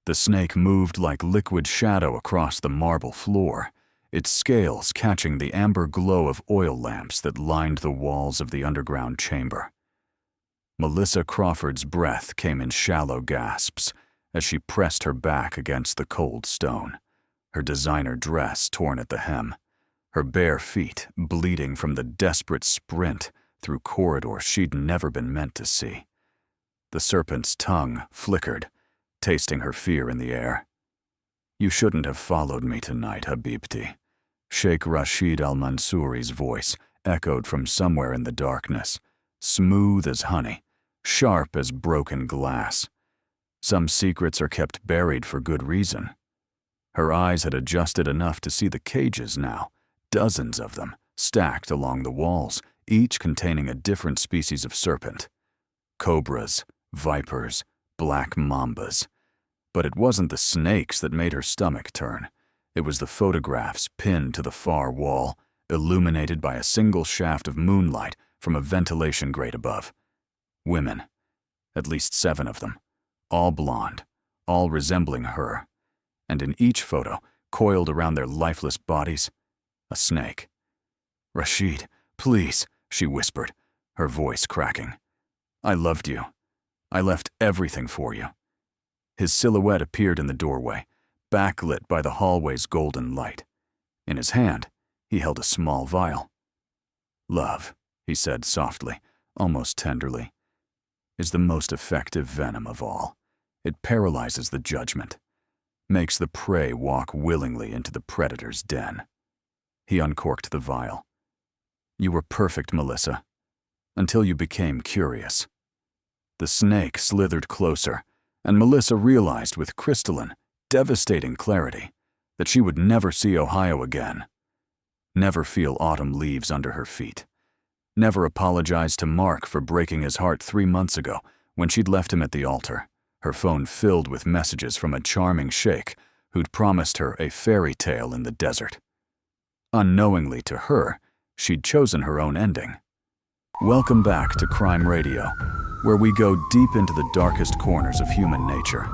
The snake moved like liquid shadow across the marble floor, its scales catching the amber glow of oil lamps that lined the walls of the underground chamber. Melissa Crawford's breath came in shallow gasps as she pressed her back against the cold stone, her designer dress torn at the hem, her bare feet bleeding from the desperate sprint through corridors she'd never been meant to see. The serpent's tongue flickered, tasting her fear in the air. "You shouldn't have followed me tonight, Habibti." Sheikh Rashid al-Mansouri's voice echoed from somewhere in the darkness, smooth as honey, sharp as broken glass. Some secrets are kept buried for good reason. Her eyes had adjusted enough to see the cages now, dozens of them, stacked along the walls, each containing a different species of serpent. Cobras, vipers, black mambas. But it wasn't the snakes that made her stomach turn. It was the photographs pinned to the far wall, illuminated by a single shaft of moonlight from a ventilation grate above. Women. At least 7 of them. All blonde, all resembling her. And in each photo, coiled around their lifeless bodies, a snake. "Rashid, please," she whispered, her voice cracking. "I loved you. I left everything for you." His silhouette appeared in the doorway, backlit by the hallway's golden light. In his hand, he held a small vial. "Love," he said softly, almost tenderly, "is the most effective venom of all. It paralyzes the judgment, makes the prey walk willingly into the predator's den." He uncorked the vial. "You were perfect, Melissa, until you became curious." The snake slithered closer, and Melissa realized with crystalline, devastating clarity that she would never see Ohio again. Never feel autumn leaves under her feet. Never apologize to Mark for breaking his heart 3 months ago when she'd left him at the altar, her phone filled with messages from a charming sheikh who'd promised her a fairy tale in the desert. Unknowingly to her, she'd chosen her own ending. Welcome back to Crime Radio, where we go deep into the darkest corners of human nature.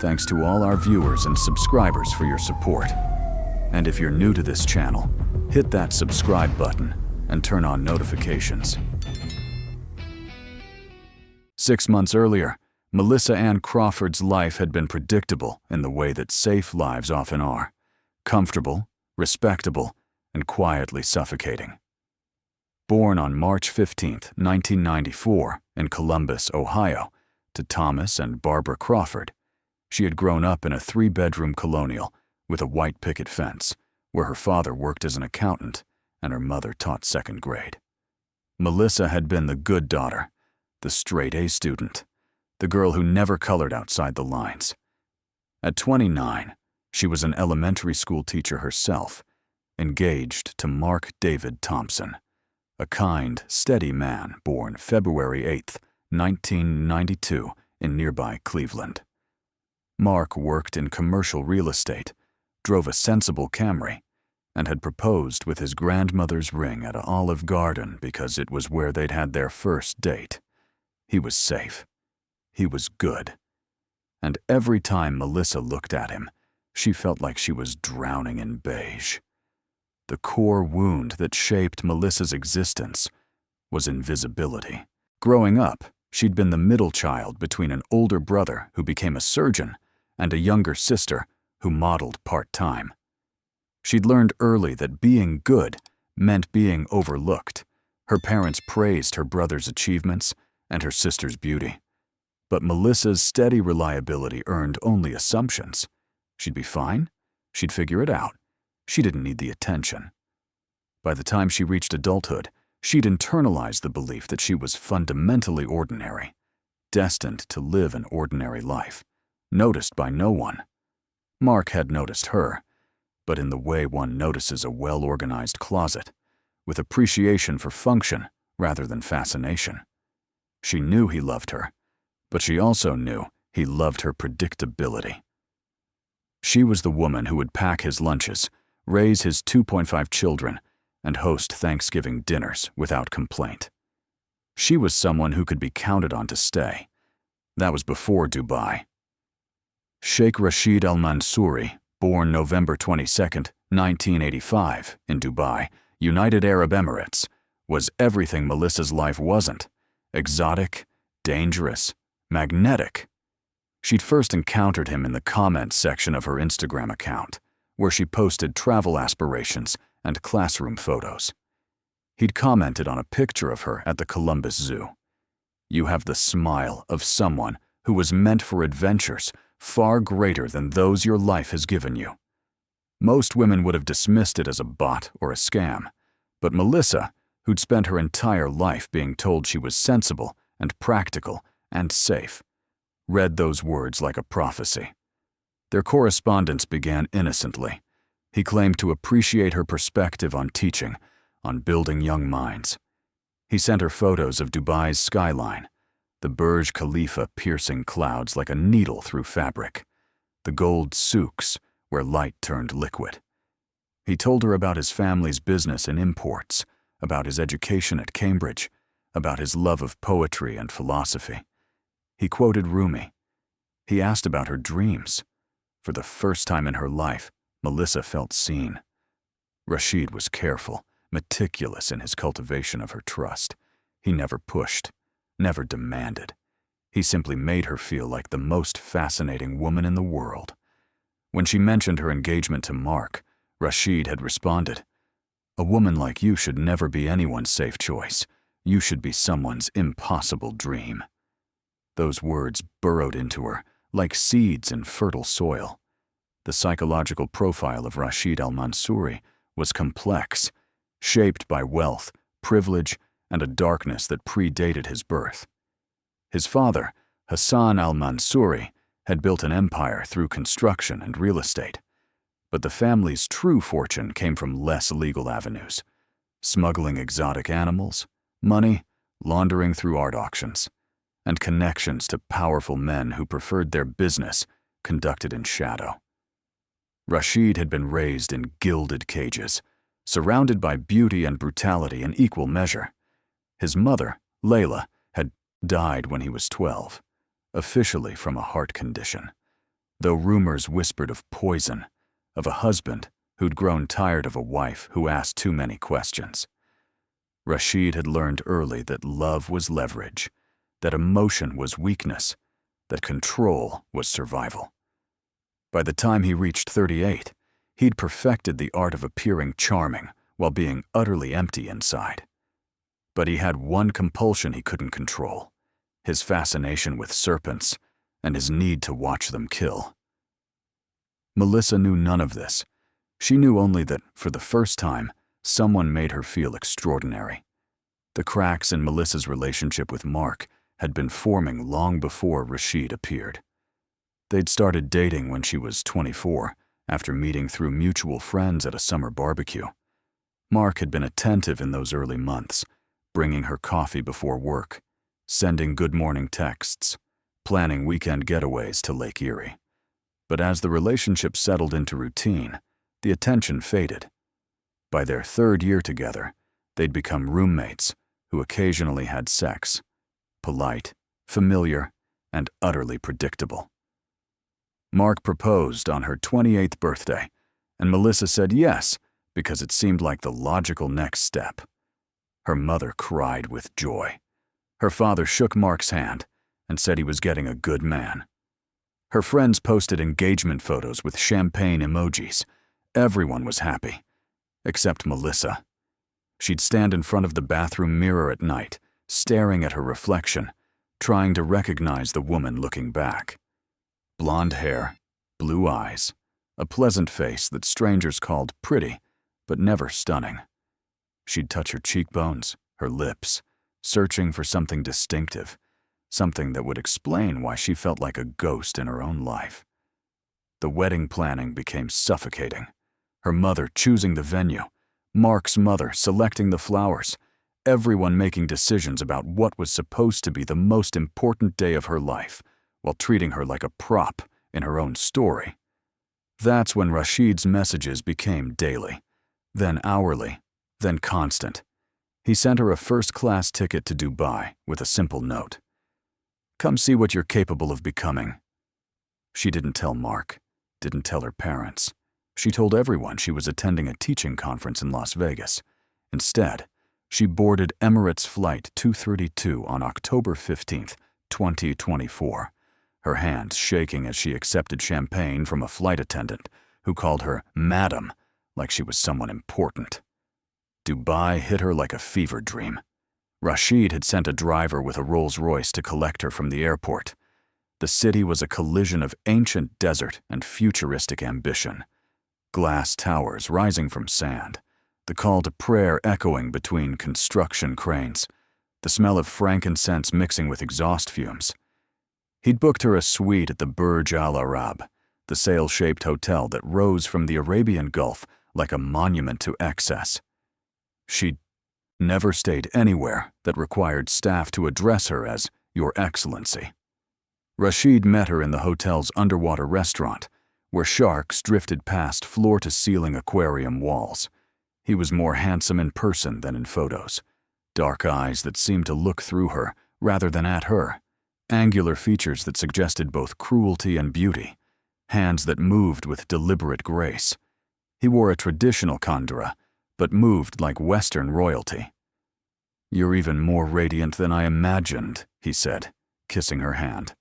Thanks to all our viewers and subscribers for your support. And if you're new to this channel, hit that subscribe button and turn on notifications. 6 months earlier, Melissa Ann Crawford's life had been predictable in the way that safe lives often are. Comfortable, respectable, and quietly suffocating. Born on March 15, 1994, in Columbus, Ohio, to Thomas and Barbara Crawford, she had grown up in a 3-bedroom colonial with a white picket fence, where her father worked as an accountant and her mother taught 2nd grade. Melissa had been the good daughter, the straight-A student, the girl who never colored outside the lines. At 29, she was an elementary school teacher herself, engaged to Mark David Thompson, a kind, steady man born February 8, 1992, in nearby Cleveland. Mark worked in commercial real estate, drove a sensible Camry, and had proposed with his grandmother's ring at Olive Garden because it was where they'd had their first date. He was safe. He was good. And every time Melissa looked at him, she felt like she was drowning in beige. The core wound that shaped Melissa's existence was invisibility. Growing up, she'd been the middle child between an older brother who became a surgeon and a younger sister who modeled part-time. She'd learned early that being good meant being overlooked. Her parents praised her brother's achievements and her sister's beauty. But Melissa's steady reliability earned only assumptions. She'd be fine. She'd figure it out. She didn't need the attention. By the time she reached adulthood, she'd internalized the belief that she was fundamentally ordinary, destined to live an ordinary life, noticed by no one. Mark had noticed her, but in the way one notices a well-organized closet, with appreciation for function rather than fascination. She knew he loved her, but she also knew he loved her predictability. She was the woman who would pack his lunches, raise his 2.5 children, and host Thanksgiving dinners without complaint. She was someone who could be counted on to stay. That was before Dubai. Sheikh Rashid Al-Mansouri, born November 22, 1985, in Dubai, United Arab Emirates, was everything Melissa's life wasn't: exotic, dangerous, magnetic. She'd first encountered him in the comments section of her Instagram account, where she posted travel aspirations and classroom photos. He'd commented on a picture of her at the Columbus Zoo. "You have the smile of someone who was meant for adventures far greater than those your life has given you." Most women would have dismissed it as a bot or a scam, but Melissa, who'd spent her entire life being told she was sensible and practical and safe, read those words like a prophecy. Their correspondence began innocently. He claimed to appreciate her perspective on teaching, on building young minds. He sent her photos of Dubai's skyline, the Burj Khalifa piercing clouds like a needle through fabric, the gold souks where light turned liquid. He told her about his family's business in imports, about his education at Cambridge, about his love of poetry and philosophy. He quoted Rumi. He asked about her dreams. For the first time in her life, Melissa felt seen. Rashid was careful, meticulous in his cultivation of her trust. He never pushed, never demanded. He simply made her feel like the most fascinating woman in the world. When she mentioned her engagement to Mark, Rashid had responded, "A woman like you should never be anyone's safe choice. You should be someone's impossible dream." Those words burrowed into her like seeds in fertile soil. The psychological profile of Rashid Al-Mansouri was complex, shaped by wealth, privilege, and a darkness that predated his birth. His father, Hassan Al-Mansouri, had built an empire through construction and real estate. But the family's true fortune came from less legal avenues: smuggling exotic animals, money, laundering through art auctions, and connections to powerful men who preferred their business conducted in shadow. Rashid had been raised in gilded cages, surrounded by beauty and brutality in equal measure. His mother, Layla, had died when he was 12, officially from a heart condition, though rumors whispered of poison, of a husband who'd grown tired of a wife who asked too many questions. Rashid had learned early that love was leverage, that emotion was weakness, that control was survival. By the time he reached 38, he'd perfected the art of appearing charming while being utterly empty inside. But he had one compulsion he couldn't control: his fascination with serpents and his need to watch them kill. Melissa knew none of this. She knew only that, for the first time, someone made her feel extraordinary. The cracks in Melissa's relationship with Mark had been forming long before Rashid appeared. They'd started dating when she was 24, after meeting through mutual friends at a summer barbecue. Mark had been attentive in those early months, bringing her coffee before work, sending good morning texts, planning weekend getaways to Lake Erie. But as the relationship settled into routine, the attention faded. By their third year together, they'd become roommates who occasionally had sex, polite, familiar, and utterly predictable. Mark proposed on her 28th birthday, and Melissa said yes because it seemed like the logical next step. Her mother cried with joy. Her father shook Mark's hand and said he was getting a good man. Her friends posted engagement photos with champagne emojis. Everyone was happy, except Melissa. She'd stand in front of the bathroom mirror at night, staring at her reflection, trying to recognize the woman looking back. Blonde hair, blue eyes, a pleasant face that strangers called pretty, but never stunning. She'd touch her cheekbones, her lips, searching for something distinctive, something that would explain why she felt like a ghost in her own life. The wedding planning became suffocating. Her mother choosing the venue, Mark's mother selecting the flowers, everyone making decisions about what was supposed to be the most important day of her life, while treating her like a prop in her own story. That's when Rashid's messages became daily, then hourly, then constant. He sent her a first-class ticket to Dubai with a simple note: "Come see what you're capable of becoming." She didn't tell Mark, didn't tell her parents. She told everyone she was attending a teaching conference in Las Vegas. Instead, she boarded Emirates Flight 232 on October 15th, 2024, her hands shaking as she accepted champagne from a flight attendant who called her Madam like she was someone important. Dubai hit her like a fever dream. Rashid had sent a driver with a Rolls-Royce to collect her from the airport. The city was a collision of ancient desert and futuristic ambition. Glass towers rising from sand, the call to prayer echoing between construction cranes, the smell of frankincense mixing with exhaust fumes. He'd booked her a suite at the Burj Al Arab, the sail-shaped hotel that rose from the Arabian Gulf like a monument to excess. She'd never stayed anywhere that required staff to address her as Your Excellency. Rashid met her in the hotel's underwater restaurant, where sharks drifted past floor-to-ceiling aquarium walls. He was more handsome in person than in photos. Dark eyes that seemed to look through her rather than at her. Angular features that suggested both cruelty and beauty. Hands that moved with deliberate grace. He wore a traditional khandra, but moved like Western royalty. "You're even more radiant than I imagined," he said, kissing her hand.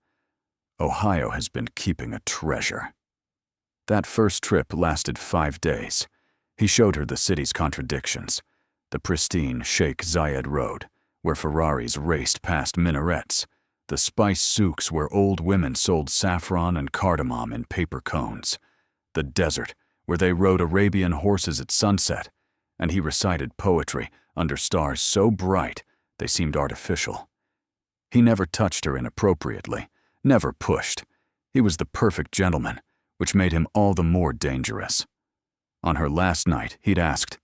"Ohio has been keeping a treasure." That first trip lasted 5 days. He showed her the city's contradictions. The pristine Sheikh Zayed Road, where Ferraris raced past minarets. The spice souks where old women sold saffron and cardamom in paper cones. The desert, where they rode Arabian horses at sunset, and he recited poetry under stars so bright they seemed artificial. He never touched her inappropriately, never pushed. He was the perfect gentleman, which made him all the more dangerous. On her last night, he'd asked,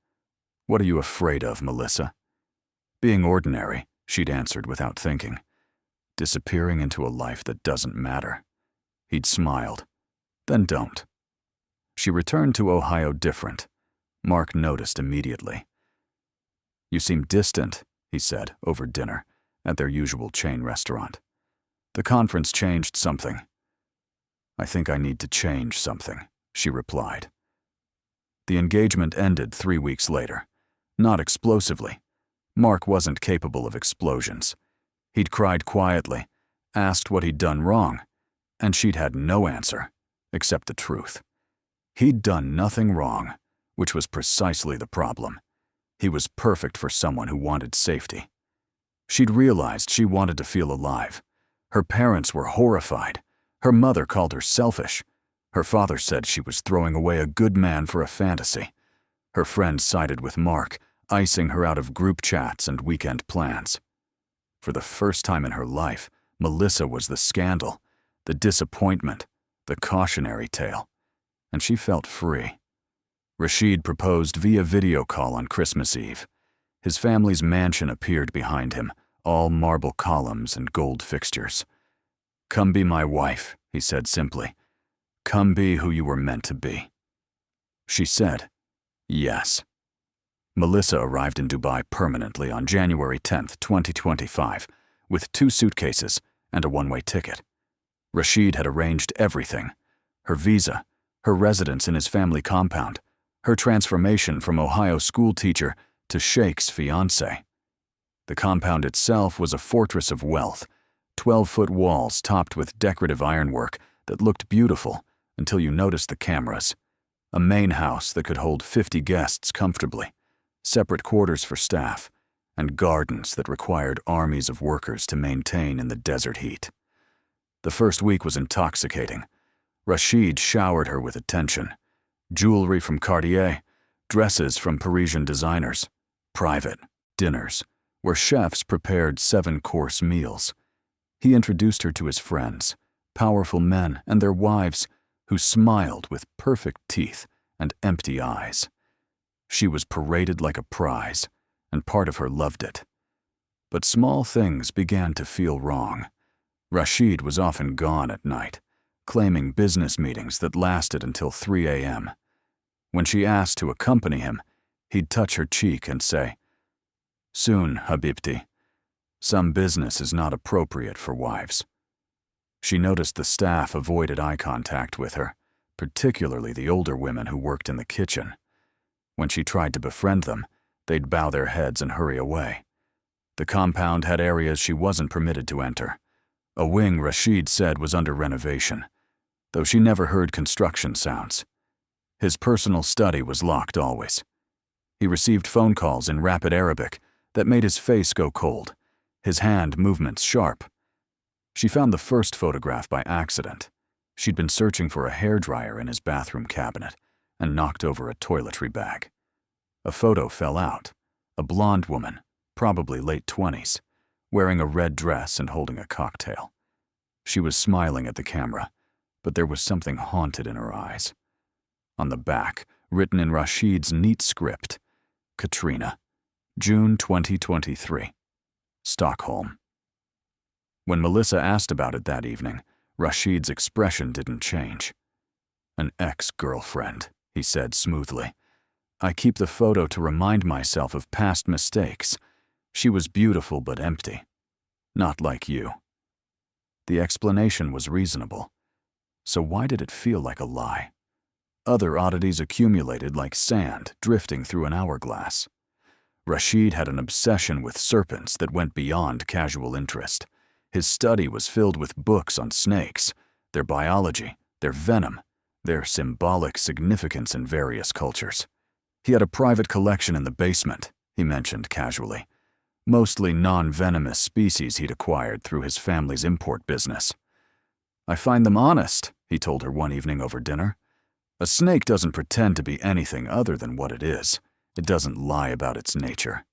"What are you afraid of, Melissa?" "Being ordinary," she'd answered without thinking. "Disappearing into a life that doesn't matter." He'd smiled. "Then don't." She returned to Ohio different. Mark noticed immediately. "You seem distant," he said over dinner at their usual chain restaurant. "The conference changed something." "I think I need to change something," she replied. The engagement ended 3 weeks later. Not explosively. Mark wasn't capable of explosions. He'd cried quietly, asked what he'd done wrong, and she'd had no answer, except the truth. He'd done nothing wrong, which was precisely the problem. He was perfect for someone who wanted safety. She'd realized she wanted to feel alive. Her parents were horrified. Her mother called her selfish. Her father said she was throwing away a good man for a fantasy. Her friends sided with Mark, icing her out of group chats and weekend plans. For the first time in her life, Melissa was the scandal, the disappointment, the cautionary tale, and she felt free. Rashid proposed via video call on Christmas Eve. His family's mansion appeared behind him, all marble columns and gold fixtures. "Come be my wife," he said simply. "Come be who you were meant to be." She said, yes. Melissa arrived in Dubai permanently on January 10th, 2025, with 2 suitcases and a one-way ticket. Rashid had arranged everything: her visa, her residence in his family compound, her transformation from Ohio school teacher to Sheikh's fiance. The compound itself was a fortress of wealth, 12-foot walls topped with decorative ironwork that looked beautiful until you noticed the cameras. A main house that could hold 50 guests comfortably, separate quarters for staff, and gardens that required armies of workers to maintain in the desert heat. The first week was intoxicating. Rashid showered her with attention. Jewelry from Cartier, dresses from Parisian designers, private dinners, where chefs prepared 7-course meals. He introduced her to his friends, powerful men and their wives, who smiled with perfect teeth and empty eyes. She was paraded like a prize, and part of her loved it. But small things began to feel wrong. Rashid was often gone at night, claiming business meetings that lasted until 3 a.m. When she asked to accompany him, he'd touch her cheek and say, "Soon, Habibti. Some business is not appropriate for wives." She noticed the staff avoided eye contact with her, particularly the older women who worked in the kitchen. When she tried to befriend them, they'd bow their heads and hurry away. The compound had areas she wasn't permitted to enter. A wing Rashid said was under renovation, though she never heard construction sounds. His personal study was locked always. He received phone calls in rapid Arabic that made his face go cold, his hand movements sharp. She found the first photograph by accident. She'd been searching for a hairdryer in his bathroom cabinet and knocked over a toiletry bag. A photo fell out. A blonde woman, probably late 20s, wearing a red dress and holding a cocktail. She was smiling at the camera, but there was something haunted in her eyes. On the back, written in Rashid's neat script, Katrina, June 2023, Stockholm. When Melissa asked about it that evening, Rashid's expression didn't change. "An ex-girlfriend," he said smoothly. "I keep the photo to remind myself of past mistakes. She was beautiful but empty. Not like you." The explanation was reasonable. So why did it feel like a lie? Other oddities accumulated like sand drifting through an hourglass. Rashid had an obsession with serpents that went beyond casual interest. His study was filled with books on snakes, their biology, their venom, their symbolic significance in various cultures. He had a private collection in the basement, he mentioned casually. Mostly non-venomous species he'd acquired through his family's import business. "I find them honest," he told her one evening over dinner. "A snake doesn't pretend to be anything other than what it is. It doesn't lie about its nature."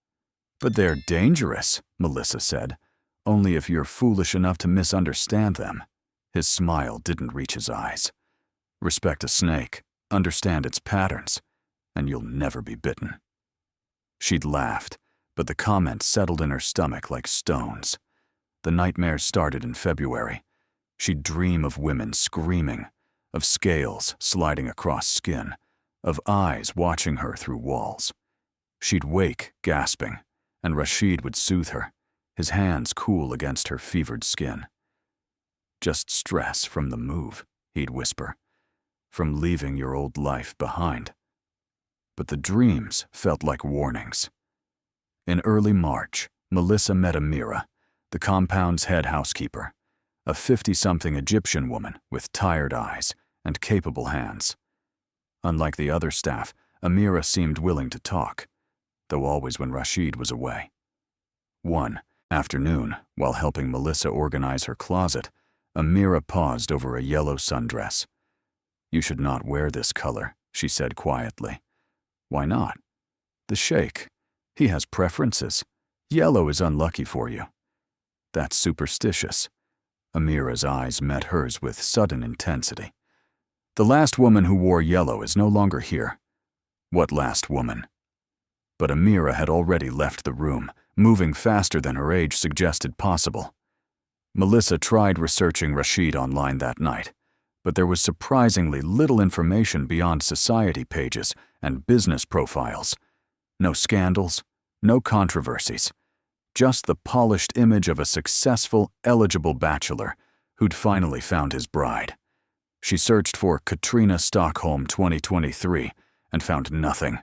"But they're dangerous," Melissa said. "Only if you're foolish enough to misunderstand them." His smile didn't reach his eyes. "Respect a snake, understand its patterns, and you'll never be bitten." She'd laughed, but the comments settled in her stomach like stones. The nightmares started in February. She'd dream of women screaming, of scales sliding across skin, of eyes watching her through walls. She'd wake, gasping, and Rashid would soothe her, his hands cool against her fevered skin. "Just stress from the move," he'd whisper, "from leaving your old life behind." But the dreams felt like warnings. In early March, Melissa met Amira, the compound's head housekeeper, a 50-something Egyptian woman with tired eyes and capable hands. Unlike the other staff, Amira seemed willing to talk, though always when Rashid was away. One afternoon, while helping Melissa organize her closet, Amira paused over a yellow sundress. "You should not wear this color," she said quietly. "Why not?" "The Sheikh. He has preferences. Yellow is unlucky for you." "That's superstitious." Amira's eyes met hers with sudden intensity. "The last woman who wore yellow is no longer here." "What last woman?" But Amira had already left the room, moving faster than her age suggested possible. Melissa tried researching Rashid online that night, but there was surprisingly little information beyond society pages and business profiles. No scandals, no controversies, just the polished image of a successful, eligible bachelor who'd finally found his bride. She searched for Katrina Stockholm 2023 and found nothing.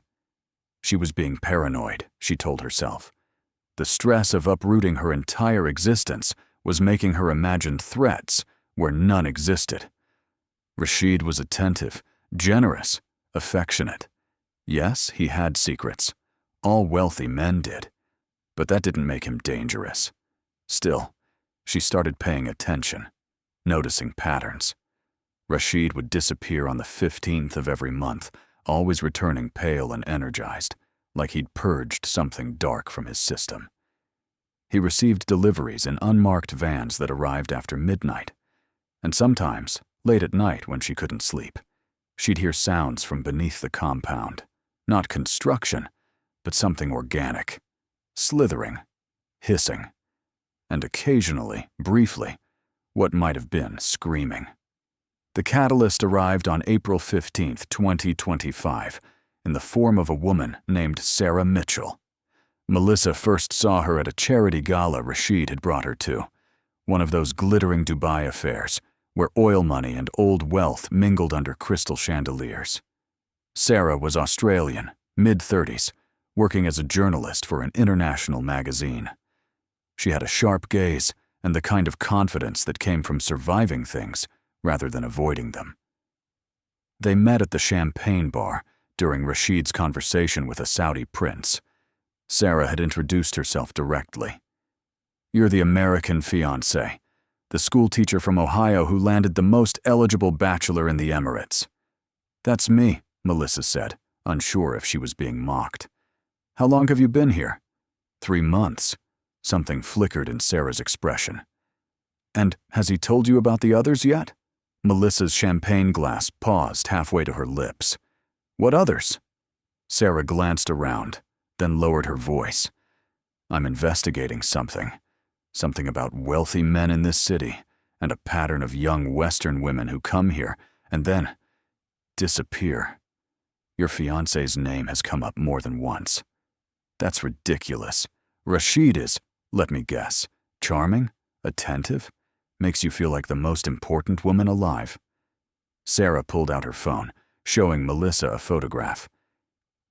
She was being paranoid, she told herself. The stress of uprooting her entire existence was making her imagine threats where none existed. Rashid was attentive, generous, affectionate. Yes, he had secrets. All wealthy men did. But that didn't make him dangerous. Still, she started paying attention, noticing patterns. Rashid would disappear on the 15th of every month, always returning pale and energized, like he'd purged something dark from his system. He received deliveries in unmarked vans that arrived after midnight, and sometimes, late at night when she couldn't sleep, she'd hear sounds from beneath the compound. Not construction, but something organic, slithering, hissing, and occasionally, briefly, what might have been screaming. The catalyst arrived on April 15, 2025, in the form of a woman named Sarah Mitchell. Melissa first saw her at a charity gala Rashid had brought her to, one of those glittering Dubai affairs where oil money and old wealth mingled under crystal chandeliers. Sarah was Australian, mid-30s, working as a journalist for an international magazine. She had a sharp gaze and the kind of confidence that came from surviving things rather than avoiding them. They met at the champagne bar during Rashid's conversation with a Saudi prince. Sarah had introduced herself directly. "You're the American fiance, the schoolteacher from Ohio who landed the most eligible bachelor in the Emirates." "That's me," Melissa said, unsure if she was being mocked. "How long have you been here?" 3 months. Something flickered in Sarah's expression. "And has he told you about the others yet?" Melissa's champagne glass paused halfway to her lips. "What others?" Sarah glanced around, then lowered her voice. "I'm investigating something. Something about wealthy men in this city, and a pattern of young Western women who come here and then disappear. Your fiancé's name has come up more than once." "That's ridiculous. Rashid is, let me guess, charming, attentive, makes you feel like the most important woman alive." Sarah pulled out her phone, showing Melissa a photograph.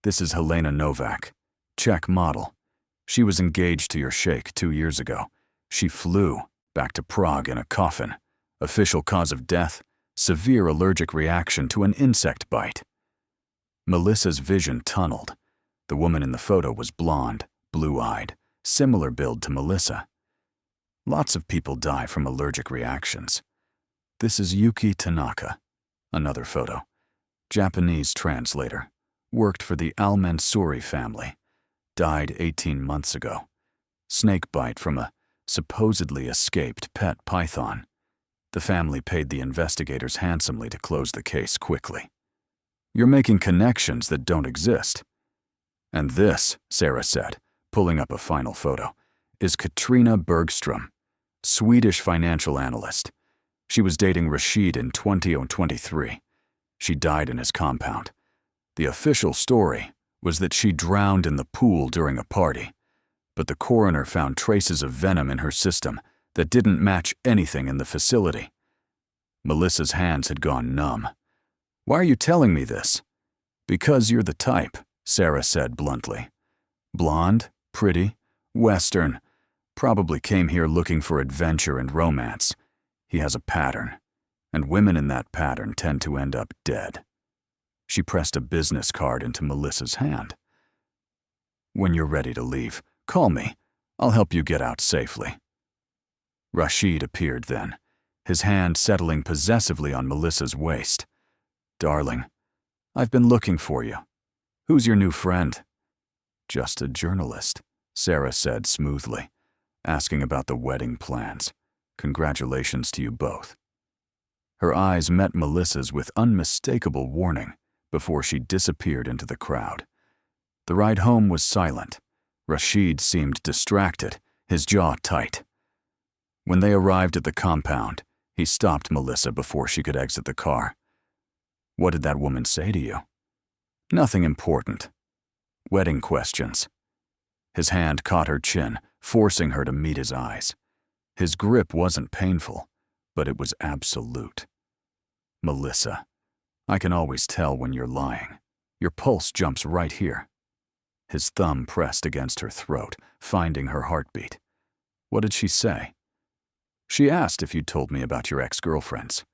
"This is Helena Novak, Czech model. She was engaged to your Sheikh 2 years ago. She flew back to Prague in a coffin. Official cause of death, severe allergic reaction to an insect bite." Melissa's vision tunneled. The woman in the photo was blonde, blue-eyed, similar build to Melissa. Lots of people die from allergic reactions. This is Yuki Tanaka. Another photo. Japanese translator. Worked for the Al-Mansouri family. Died 18 months ago. Snake bite from a supposedly escaped pet python. The family paid the investigators handsomely to close the case quickly. "You're making connections that don't exist." "And this," Sarah said, pulling up a final photo, "is Katrina Bergstrom, Swedish financial analyst. She was dating Rashid in 2023. She died in his compound. The official story was that she drowned in the pool during a party, but the coroner found traces of venom in her system that didn't match anything in the facility." Melissa's hands had gone numb. "Why are you telling me this?" "Because you're the type," Sarah said bluntly. "Blonde, pretty, Western, probably came here looking for adventure and romance. He has a pattern, and women in that pattern tend to end up dead." She pressed a business card into Melissa's hand. "When you're ready to leave, call me. I'll help you get out safely." Rashid appeared then, his hand settling possessively on Melissa's waist. "Darling, I've been looking for you. Who's your new friend?" "Just a journalist," Sarah said smoothly, asking about the wedding plans. "Congratulations to you both." Her eyes met Melissa's with unmistakable warning before she disappeared into the crowd. The ride home was silent. Rashid seemed distracted, his jaw tight. When they arrived at the compound, he stopped Melissa before she could exit the car. "What did that woman say to you?" "Nothing important. Wedding questions." His hand caught her chin, forcing her to meet his eyes. His grip wasn't painful, but it was absolute. "Melissa, I can always tell when you're lying. Your pulse jumps right here." His thumb pressed against her throat, finding her heartbeat. "What did she say?" "She asked if you'd told me about your ex-girlfriends."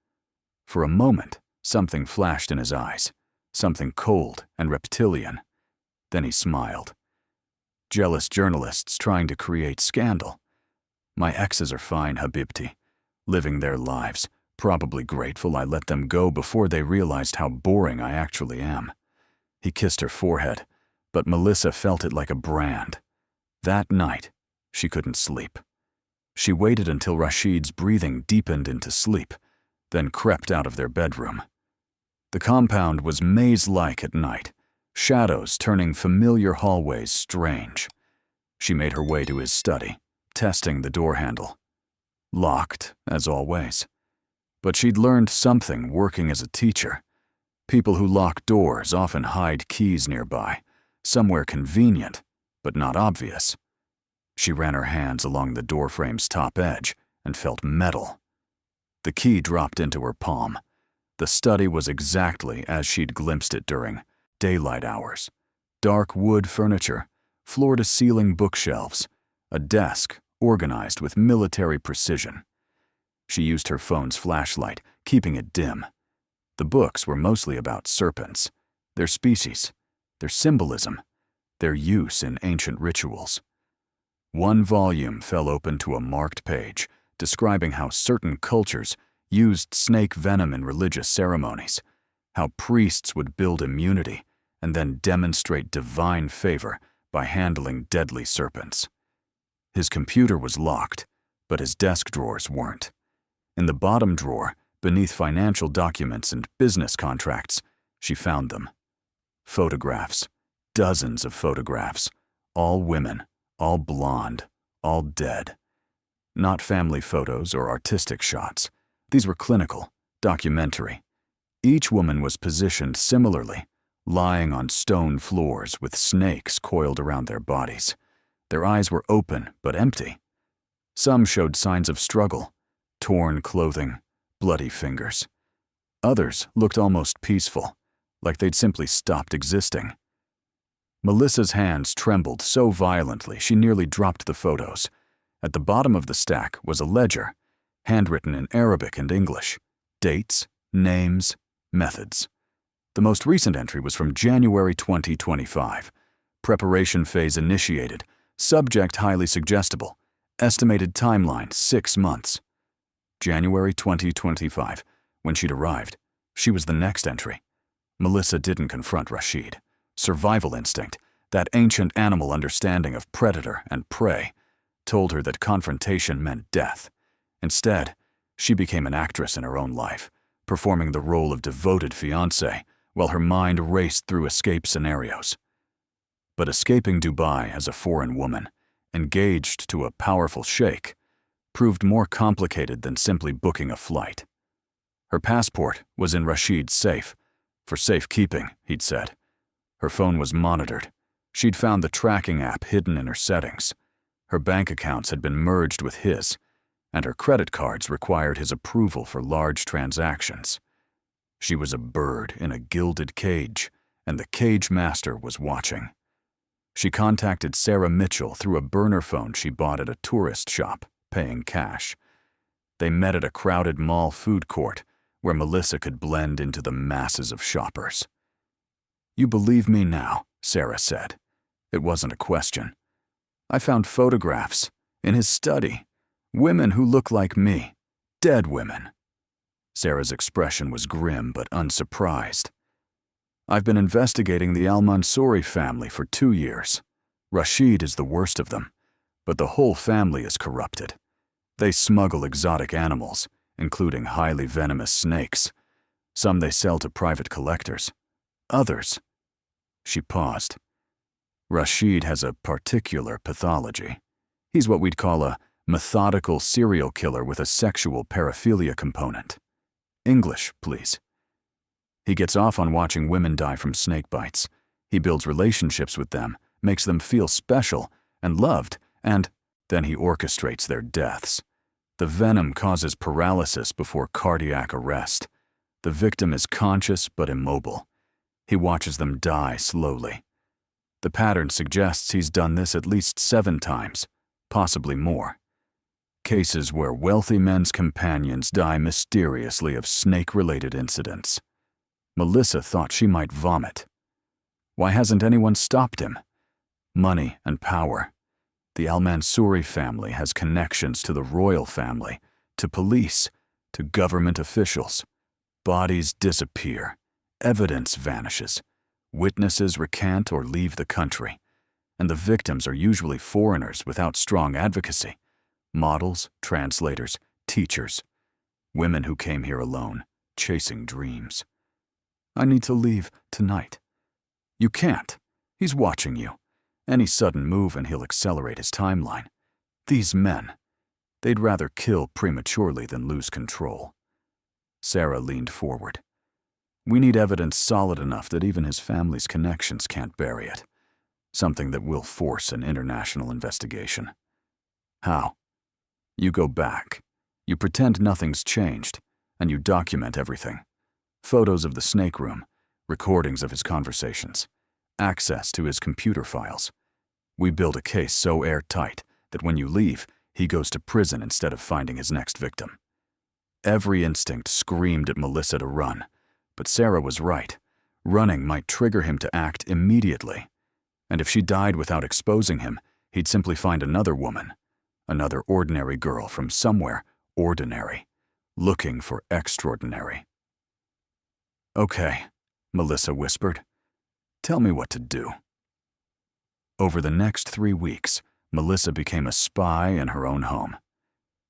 For a moment, something flashed in his eyes, something cold and reptilian. Then he smiled. "Jealous journalists trying to create scandal. My exes are fine, Habibti, living their lives, probably grateful I let them go before they realized how boring I actually am." He kissed her forehead, but Melissa felt it like a brand. That night, she couldn't sleep. She waited until Rashid's breathing deepened into sleep, then crept out of their bedroom. The compound was maze-like at night, shadows turning familiar hallways strange. She made her way to his study, testing the door handle. Locked, as always. But she'd learned something working as a teacher. People who lock doors often hide keys nearby, somewhere convenient, but not obvious. She ran her hands along the doorframe's top edge and felt metal. The key dropped into her palm. The study was exactly as she'd glimpsed it during daylight hours. Dark wood furniture, floor-to-ceiling bookshelves, a desk organized with military precision. She used her phone's flashlight, keeping it dim. The books were mostly about serpents, their species, their symbolism, their use in ancient rituals. One volume fell open to a marked page describing how certain cultures used snake venom in religious ceremonies, how priests would build immunity and then demonstrate divine favor by handling deadly serpents. His computer was locked, but his desk drawers weren't. In the bottom drawer, beneath financial documents and business contracts, she found them. Photographs, dozens of photographs, all women, all blonde, all dead. Not family photos or artistic shots. These were clinical, documentary. Each woman was positioned similarly, lying on stone floors with snakes coiled around their bodies. Their eyes were open but empty. Some showed signs of struggle, torn clothing, bloody fingers. Others looked almost peaceful, like they'd simply stopped existing. Melissa's hands trembled so violently she nearly dropped the photos. At the bottom of the stack was a ledger, handwritten in Arabic and English. Dates, names, methods. The most recent entry was from January 2025. Preparation phase initiated. Subject highly suggestible. Estimated timeline 6 months. January 2025. When she'd arrived, she was the next entry. Melissa didn't confront Rashid. Survival instinct, that ancient animal understanding of predator and prey, told her that confrontation meant death. Instead, she became an actress in her own life, performing the role of devoted fiancé while her mind raced through escape scenarios. But escaping Dubai as a foreign woman, engaged to a powerful sheikh, proved more complicated than simply booking a flight. Her passport was in Rashid's safe, for safekeeping, he'd said. Her phone was monitored. She'd found the tracking app hidden in her settings. Her bank accounts had been merged with his, and her credit cards required his approval for large transactions. She was a bird in a gilded cage, and the cage master was watching. She contacted Sarah Mitchell through a burner phone she bought at a tourist shop, paying cash. They met at a crowded mall food court where Melissa could blend into the masses of shoppers. "You believe me now," Sarah said. It wasn't a question. "I found photographs in his study. Women who look like me. Dead women." Sarah's expression was grim but unsurprised. "I've been investigating the Al-Mansouri family for 2 years. Rashid is the worst of them, but the whole family is corrupted. They smuggle exotic animals, including highly venomous snakes. Some they sell to private collectors. Others—" She paused. "Rashid has a particular pathology. He's what we'd call a methodical serial killer with a sexual paraphilia component. English, please. He gets off on watching women die from snake bites. He builds relationships with them, makes them feel special and loved, and then he orchestrates their deaths. The venom causes paralysis before cardiac arrest. The victim is conscious but immobile. He watches them die slowly. The pattern suggests he's done this at least 7 times, possibly more. Cases where wealthy men's companions die mysteriously of snake-related incidents." Melissa thought she might vomit. Why hasn't anyone stopped him? Money and power. The Al-Mansouri family has connections to the royal family, to police, to government officials. Bodies disappear. Evidence vanishes. Witnesses recant or leave the country. And the victims are usually foreigners without strong advocacy. Models, translators, teachers. Women who came here alone, chasing dreams. "I need to leave tonight." "You can't. He's watching you. Any sudden move and he'll accelerate his timeline. These men, they'd rather kill prematurely than lose control." Sarah leaned forward. "We need evidence solid enough that even his family's connections can't bury it. Something that will force an international investigation." "How?" "You go back. You pretend nothing's changed, and you document everything. Photos of the snake room, recordings of his conversations, access to his computer files. We build a case so airtight that when you leave, he goes to prison instead of finding his next victim. Every instinct screamed at Melissa to run, but Sarah was right. Running might trigger him to act immediately. And if she died without exposing him, he'd simply find another woman, another ordinary girl from somewhere ordinary, looking for extraordinary. "Okay," Melissa whispered. "Tell me what to do." Over the next 3 weeks, Melissa became a spy in her own home.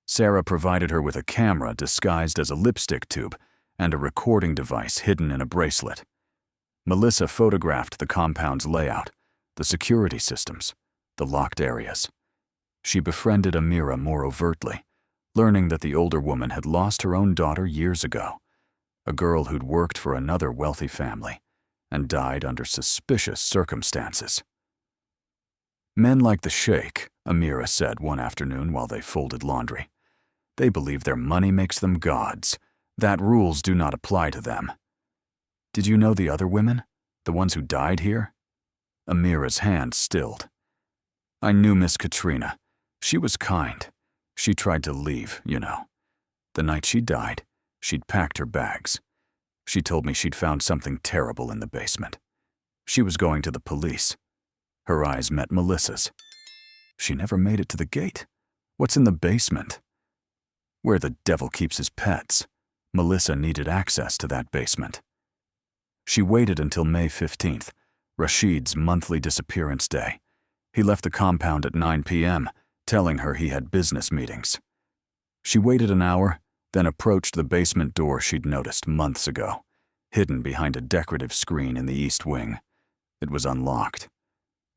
Sarah provided her with a camera disguised as a lipstick tube and a recording device hidden in a bracelet. Melissa photographed the compound's layout, the security systems, the locked areas. She befriended Amira more overtly, learning that the older woman had lost her own daughter years ago, a girl who'd worked for another wealthy family and died under suspicious circumstances. "Men like the Sheikh," Amira said one afternoon while they folded laundry. "They believe their money makes them gods, that rules do not apply to them." "Did you know the other women? The ones who died here?" Amira's hand stilled. "I knew Miss Katrina. She was kind. She tried to leave, you know. The night she died, she'd packed her bags. She told me she'd found something terrible in the basement. She was going to the police." Her eyes met Melissa's. "She never made it to the gate. What's in the basement?" "Where the devil keeps his pets." Melissa needed access to that basement. She waited until May 15th, Rashid's monthly disappearance day. He left the compound at 9 p.m., telling her he had business meetings. She waited an hour, then approached the basement door she'd noticed months ago, hidden behind a decorative screen in the east wing. It was unlocked.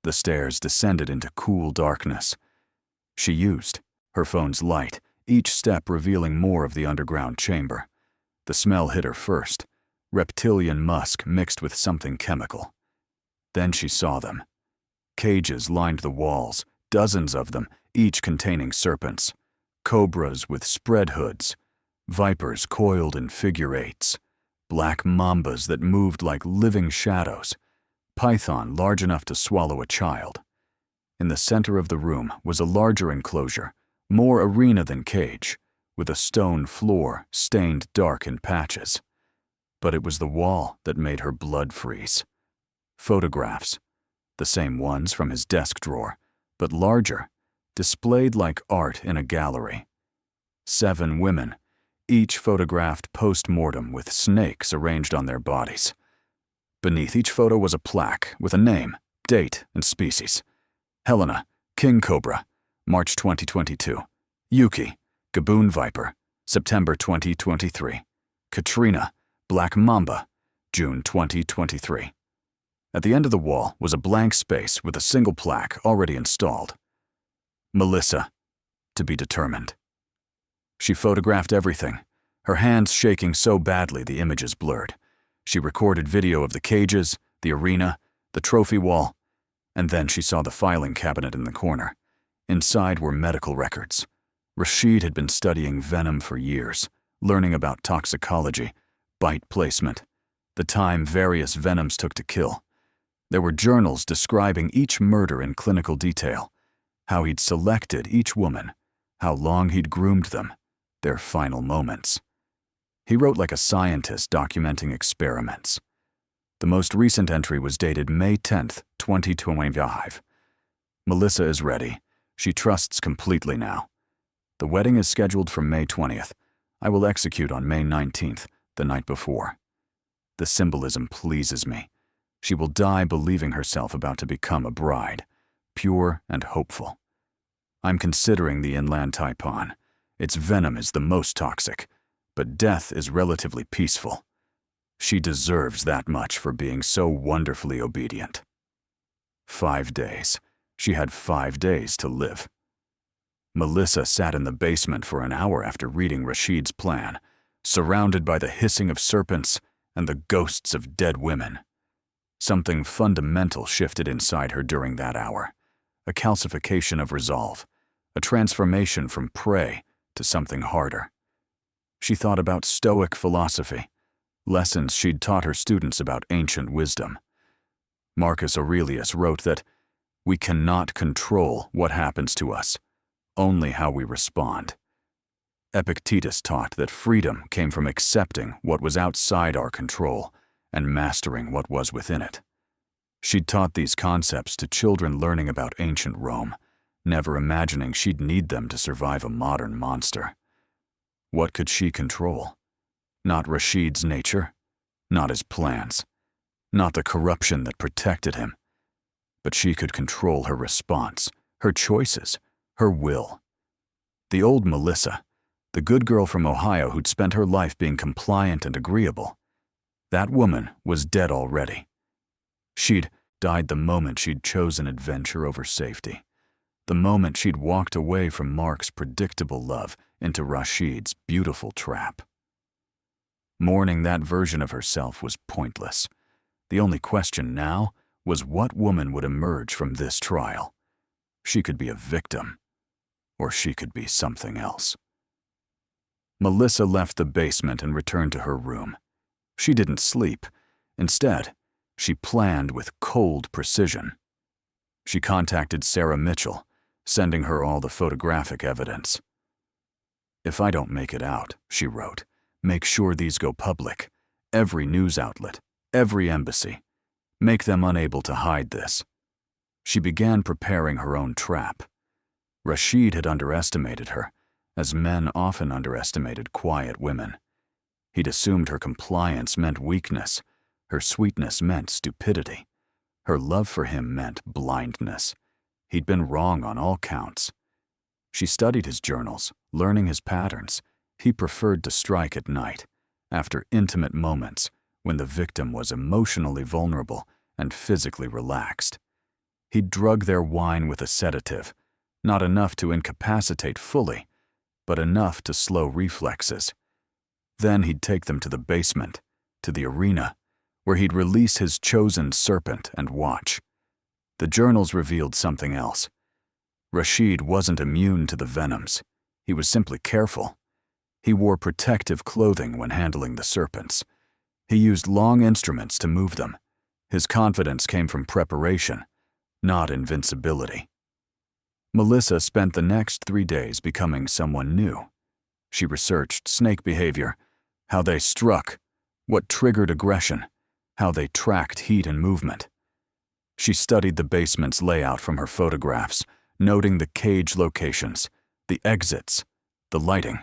The stairs descended into cool darkness. She used her phone's light, each step revealing more of the underground chamber. The smell hit her first, reptilian musk mixed with something chemical. Then she saw them. Cages lined the walls, dozens of them, each containing serpents, cobras with spread hoods, vipers coiled in figure eights, black mambas that moved like living shadows, python large enough to swallow a child. In the center of the room was a larger enclosure, more arena than cage, with a stone floor stained dark in patches. But it was the wall that made her blood freeze. Photographs, the same ones from his desk drawer, but larger, displayed like art in a gallery. 7 women, each photographed post-mortem with snakes arranged on their bodies. Beneath each photo was a plaque with a name, date, and species. Helena, king cobra, March 2022. Yuki, gaboon viper, September 2023. Katrina, black mamba, June 2023. At the end of the wall was a blank space with a single plaque already installed. Melissa, to be determined. She photographed everything, her hands shaking so badly the images blurred. She recorded video of the cages, the arena, the trophy wall, and then she saw the filing cabinet in the corner. Inside were medical records. Rashid had been studying venom for years, learning about toxicology, bite placement, the time various venoms took to kill. There were journals describing each murder in clinical detail, how he'd selected each woman, how long he'd groomed them, their final moments. He wrote like a scientist documenting experiments. The most recent entry was dated May 10th, 2025. Melissa is ready. She trusts completely now. The wedding is scheduled for May 20th. I will execute on May 19th, the night before. The symbolism pleases me. She will die believing herself about to become a bride, pure and hopeful. I'm considering the inland taipan. Its venom is the most toxic, but death is relatively peaceful. She deserves that much for being so wonderfully obedient. 5 days. She had 5 days to live. Melissa sat in the basement for an hour after reading Rashid's plan, surrounded by the hissing of serpents and the ghosts of dead women. Something fundamental shifted inside her during that hour, a calcification of resolve, a transformation from prey to something harder. She thought about Stoic philosophy, lessons she'd taught her students about ancient wisdom. Marcus Aurelius wrote that we cannot control what happens to us, only how we respond. Epictetus taught that freedom came from accepting what was outside our control and mastering what was within it. She'd taught these concepts to children learning about ancient Rome, never imagining she'd need them to survive a modern monster. What could she control? Not Rashid's nature, not his plans, not the corruption that protected him. But she could control her response, her choices, her will. The old Melissa, the good girl from Ohio who'd spent her life being compliant and agreeable, that woman was dead already. She'd died the moment she'd chosen adventure over safety, the moment she'd walked away from Mark's predictable love into Rashid's beautiful trap. Mourning that version of herself was pointless. The only question now was what woman would emerge from this trial. She could be a victim, or she could be something else. Melissa left the basement and returned to her room. She didn't sleep. Instead, she planned with cold precision. She contacted Sarah Mitchell, sending her all the photographic evidence. "If I don't make it out," she wrote, "make sure these go public. Every news outlet, every embassy. Make them unable to hide this." She began preparing her own trap. Rashid had underestimated her, as men often underestimated quiet women. He'd assumed her compliance meant weakness, her sweetness meant stupidity, her love for him meant blindness. He'd been wrong on all counts. She studied his journals, learning his patterns. He preferred to strike at night, after intimate moments, when the victim was emotionally vulnerable and physically relaxed. He'd drug their wine with a sedative, not enough to incapacitate fully, but enough to slow reflexes. Then he'd take them to the basement, to the arena, where he'd release his chosen serpent and watch. The journals revealed something else. Rashid wasn't immune to the venoms. He was simply careful. He wore protective clothing when handling the serpents. He used long instruments to move them. His confidence came from preparation, not invincibility. Melissa spent the next 3 days becoming someone new. She researched snake behavior, how they struck, what triggered aggression, how they tracked heat and movement. She studied the basement's layout from her photographs, noting the cage locations, the exits, the lighting.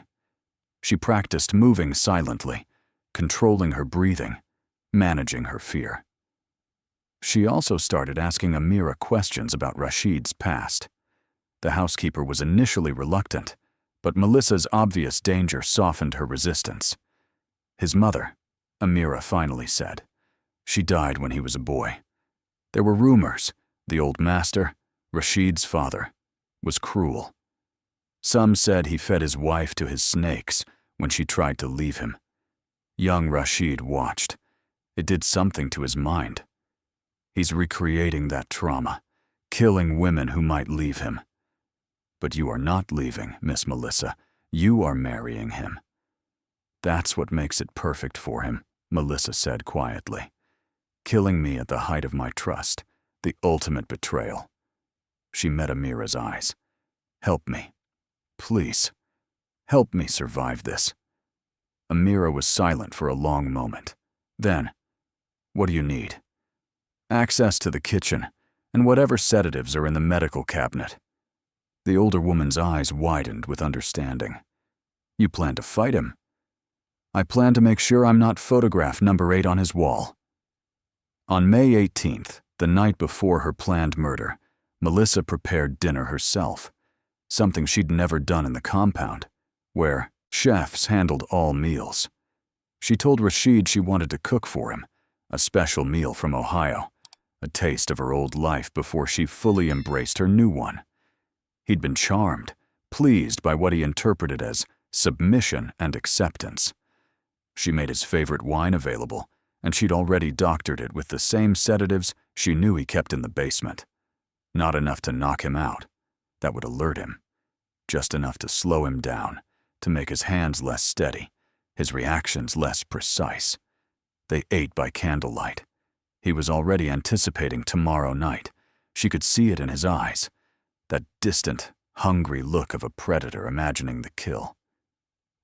She practiced moving silently, controlling her breathing, managing her fear. She also started asking Amira questions about Rashid's past. The housekeeper was initially reluctant, but Melissa's obvious danger softened her resistance. His mother, Amira finally said. She died when he was a boy. There were rumors the old master, Rashid's father, was cruel. Some said he fed his wife to his snakes when she tried to leave him. Young Rashid watched. It did something to his mind. He's recreating that trauma, killing women who might leave him. But you are not leaving, Miss Melissa. You are marrying him. That's what makes it perfect for him, Melissa said quietly. Killing me at the height of my trust, the ultimate betrayal. She met Amira's eyes. Help me. Please. Help me survive this. Amira was silent for a long moment. Then, what do you need? Access to the kitchen, and whatever sedatives are in the medical cabinet. The older woman's eyes widened with understanding. You plan to fight him? I plan to make sure I'm not photograph number 8 on his wall. On May 18th, the night before her planned murder, Melissa prepared dinner herself, something she'd never done in the compound, where chefs handled all meals. She told Rashid she wanted to cook for him, a special meal from Ohio, a taste of her old life before she fully embraced her new one. He'd been charmed, pleased by what he interpreted as submission and acceptance. She made his favorite wine available, and she'd already doctored it with the same sedatives she knew he kept in the basement. Not enough to knock him out. That would alert him. Just enough to slow him down, to make his hands less steady, his reactions less precise. They ate by candlelight. He was already anticipating tomorrow night. She could see it in his eyes, that distant, hungry look of a predator imagining the kill.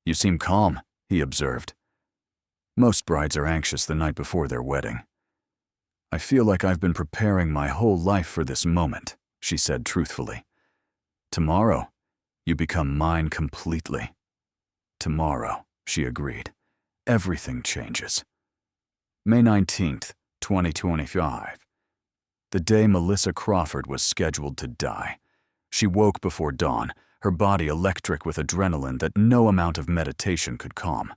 "You seem calm," he observed. "Most brides are anxious the night before their wedding." "I feel like I've been preparing my whole life for this moment," she said truthfully. "Tomorrow, you become mine completely." "Tomorrow," she agreed. "Everything changes." May 19th, 2025. The day Melissa Crawford was scheduled to die. She woke before dawn, her body electric with adrenaline that no amount of meditation could calm.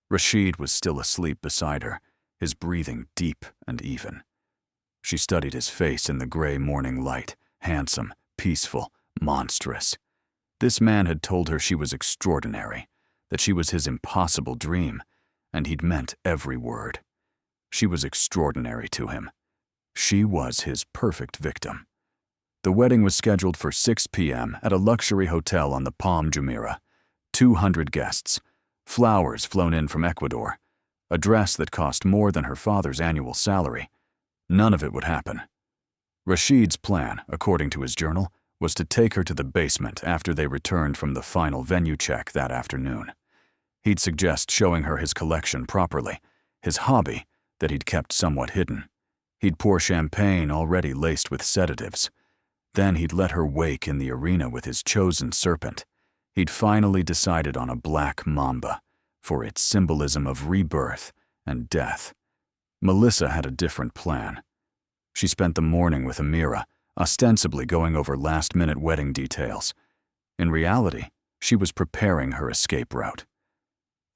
Rashid was still asleep beside her, his breathing deep and even. She studied his face in the gray morning light, handsome, peaceful, monstrous. This man had told her she was extraordinary, that she was his impossible dream, and he'd meant every word. She was extraordinary to him. She was his perfect victim. The wedding was scheduled for 6 p.m. at a luxury hotel on the Palm Jumeirah. 200 guests, flowers flown in from Ecuador, a dress that cost more than her father's annual salary. None of it would happen. Rashid's plan, according to his journal, was to take her to the basement after they returned from the final venue check that afternoon. He'd suggest showing her his collection properly, his hobby that he'd kept somewhat hidden. He'd pour champagne already laced with sedatives. Then he'd let her wake in the arena with his chosen serpent. He'd finally decided on a black mamba, for its symbolism of rebirth and death. Melissa had a different plan. She spent the morning with Amira, ostensibly going over last-minute wedding details. In reality, she was preparing her escape route.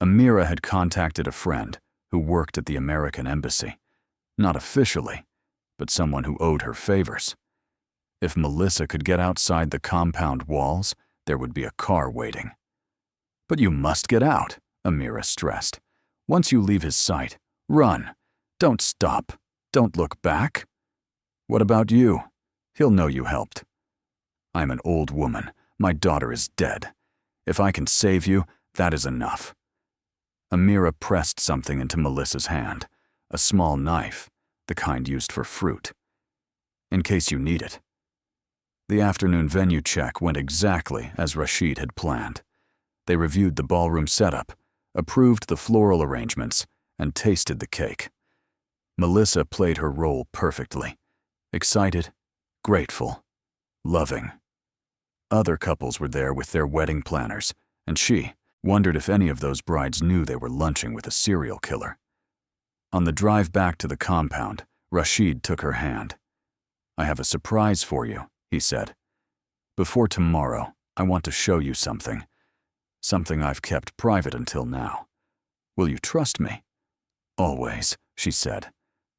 Amira had contacted a friend who worked at the American embassy. Not officially, but someone who owed her favors. If Melissa could get outside the compound walls, there would be a car waiting. "But you must get out," Amira stressed. "Once you leave his sight, run. Don't stop. Don't look back." "What about you? He'll know you helped." "I'm an old woman. My daughter is dead. If I can save you, that is enough." Amira pressed something into Melissa's hand, a small knife, the kind used for fruit. "In case you need it." The afternoon venue check went exactly as Rashid had planned. They reviewed the ballroom setup, approved the floral arrangements, and tasted the cake. Melissa played her role perfectly. Excited, grateful, loving. Other couples were there with their wedding planners, and she wondered if any of those brides knew they were lunching with a serial killer. On the drive back to the compound, Rashid took her hand. "I have a surprise for you," he said. "Before tomorrow, I want to show you something. Something I've kept private until now. Will you trust me?" "Always," she said,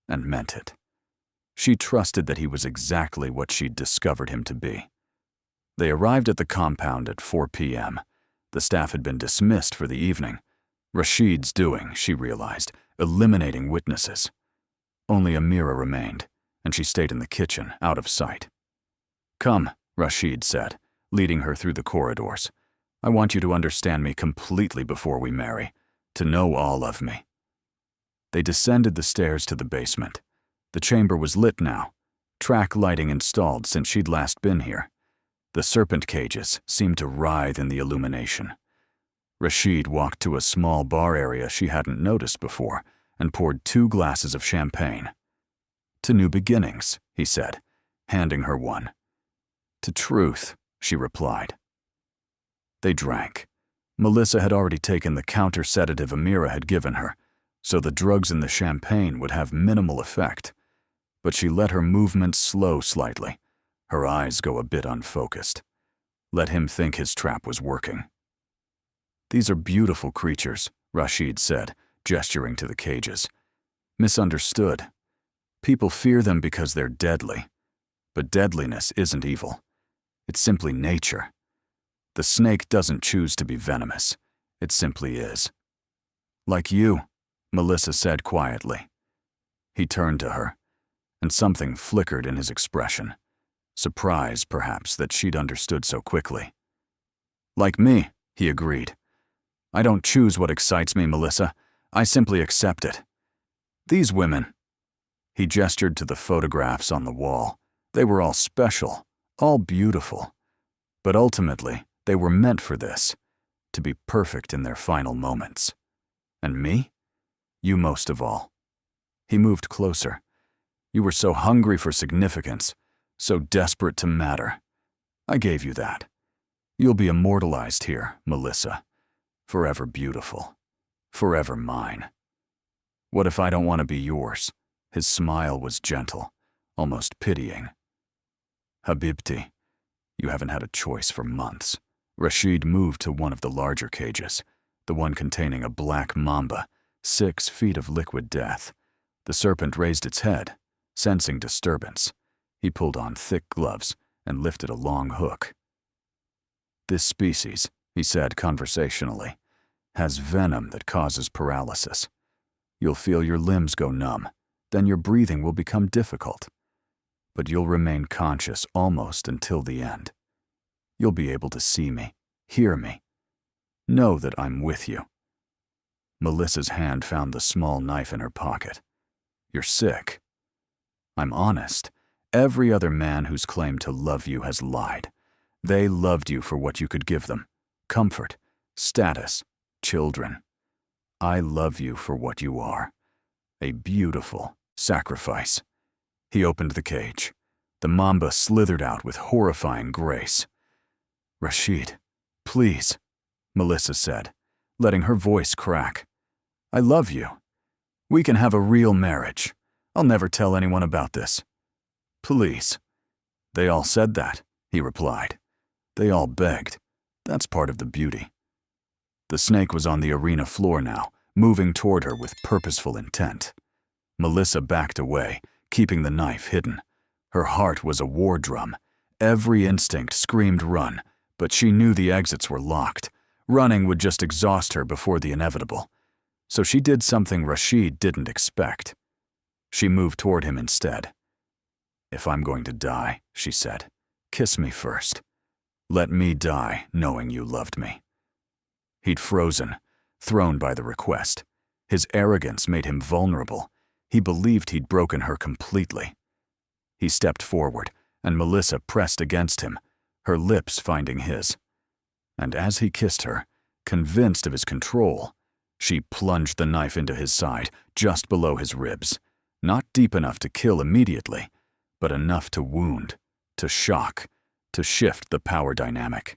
and meant it. She trusted that he was exactly what she'd discovered him to be. They arrived at the compound at 4 p.m. The staff had been dismissed for the evening. Rashid's doing, she realized, eliminating witnesses. Only Amira remained, and she stayed in the kitchen, out of sight. "Come," Rashid said, leading her through the corridors. "I want you to understand me completely before we marry, to know all of me." They descended the stairs to the basement. The chamber was lit now, track lighting installed since she'd last been here. The serpent cages seemed to writhe in the illumination. Rashid walked to a small bar area she hadn't noticed before and poured 2 glasses of champagne. "To new beginnings," he said, handing her one. "To truth," she replied. They drank. Melissa had already taken the counter-sedative Amira had given her, so the drugs in the champagne would have minimal effect. But she let her movements slow slightly, her eyes go a bit unfocused. Let him think his trap was working. "These are beautiful creatures," Rashid said, gesturing to the cages. "Misunderstood. People fear them because they're deadly. But deadliness isn't evil. It's simply nature. The snake doesn't choose to be venomous. It simply is." "Like you," Melissa said quietly. He turned to her, and something flickered in his expression. Surprise, perhaps, that she'd understood so quickly. "Like me," He agreed. I don't choose what excites me, Melissa. I simply accept it. These women. He gestured to the photographs on the wall. They were all special, all beautiful. But ultimately, they were meant for this, to be perfect in their final moments. And me? You most of all. He moved closer. You were so hungry for significance, so desperate to matter. I gave you that. You'll be immortalized here, Melissa. Forever beautiful. Forever mine. What if I don't want to be yours? His smile was gentle, almost pitying. Habibti, you haven't had a choice for months. Rashid moved to one of the larger cages, the one containing a black mamba, 6 feet of liquid death. The serpent raised its head, sensing disturbance. He pulled on thick gloves and lifted a long hook. This species, he said conversationally, has venom that causes paralysis. You'll feel your limbs go numb, then your breathing will become difficult. But you'll remain conscious almost until the end. You'll be able to see me, hear me. Know that I'm with you. Melissa's hand found the small knife in her pocket. You're sick. I'm honest. Every other man who's claimed to love you has lied. They loved you for what you could give them. Comfort, status, children. I love you for what you are. A beautiful sacrifice. He opened the cage. The mamba slithered out with horrifying grace. Rashid, please, Melissa said, letting her voice crack. I love you. We can have a real marriage. I'll never tell anyone about this. Please. They all said that, he replied. They all begged. That's part of the beauty. The snake was on the arena floor now, moving toward her with purposeful intent. Melissa backed away, keeping the knife hidden. Her heart was a war drum. Every instinct screamed run, but she knew the exits were locked. Running would just exhaust her before the inevitable. So she did something Rashid didn't expect. She moved toward him instead. If I'm going to die, she said, kiss me first. Let me die knowing you loved me. He'd frozen, thrown by the request. His arrogance made him vulnerable. He believed he'd broken her completely. He stepped forward, and Melissa pressed against him, her lips finding his. And as he kissed her, convinced of his control, she plunged the knife into his side, just below his ribs. Not deep enough to kill immediately, but enough to wound, to shock, to shift the power dynamic.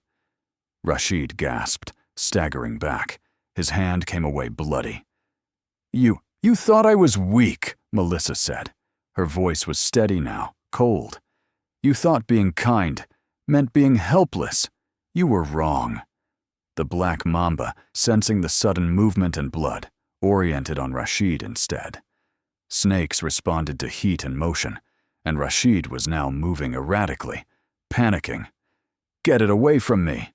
Rashid gasped, staggering back. His hand came away bloody. You thought I was weak, Melissa said. Her voice was steady now, cold. You thought being kind meant being helpless. You were wrong. The black mamba, sensing the sudden movement and blood, oriented on Rashid instead. Snakes responded to heat and motion, and Rashid was now moving erratically, panicking. Get it away from me!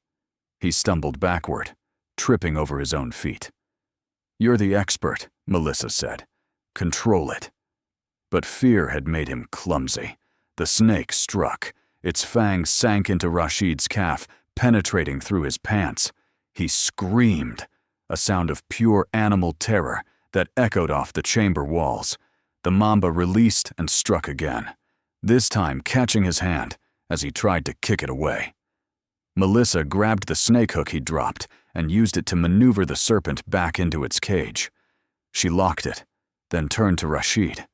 He stumbled backward, tripping over his own feet. You're the expert, Melissa said. Control it. But fear had made him clumsy. The snake struck. Its fangs sank into Rashid's calf, penetrating through his pants. He screamed, a sound of pure animal terror that echoed off the chamber walls. The mamba released and struck again, this time catching his hand as he tried to kick it away. Melissa grabbed the snake hook he dropped and used it to maneuver the serpent back into its cage. She locked it, then turned to Rashid.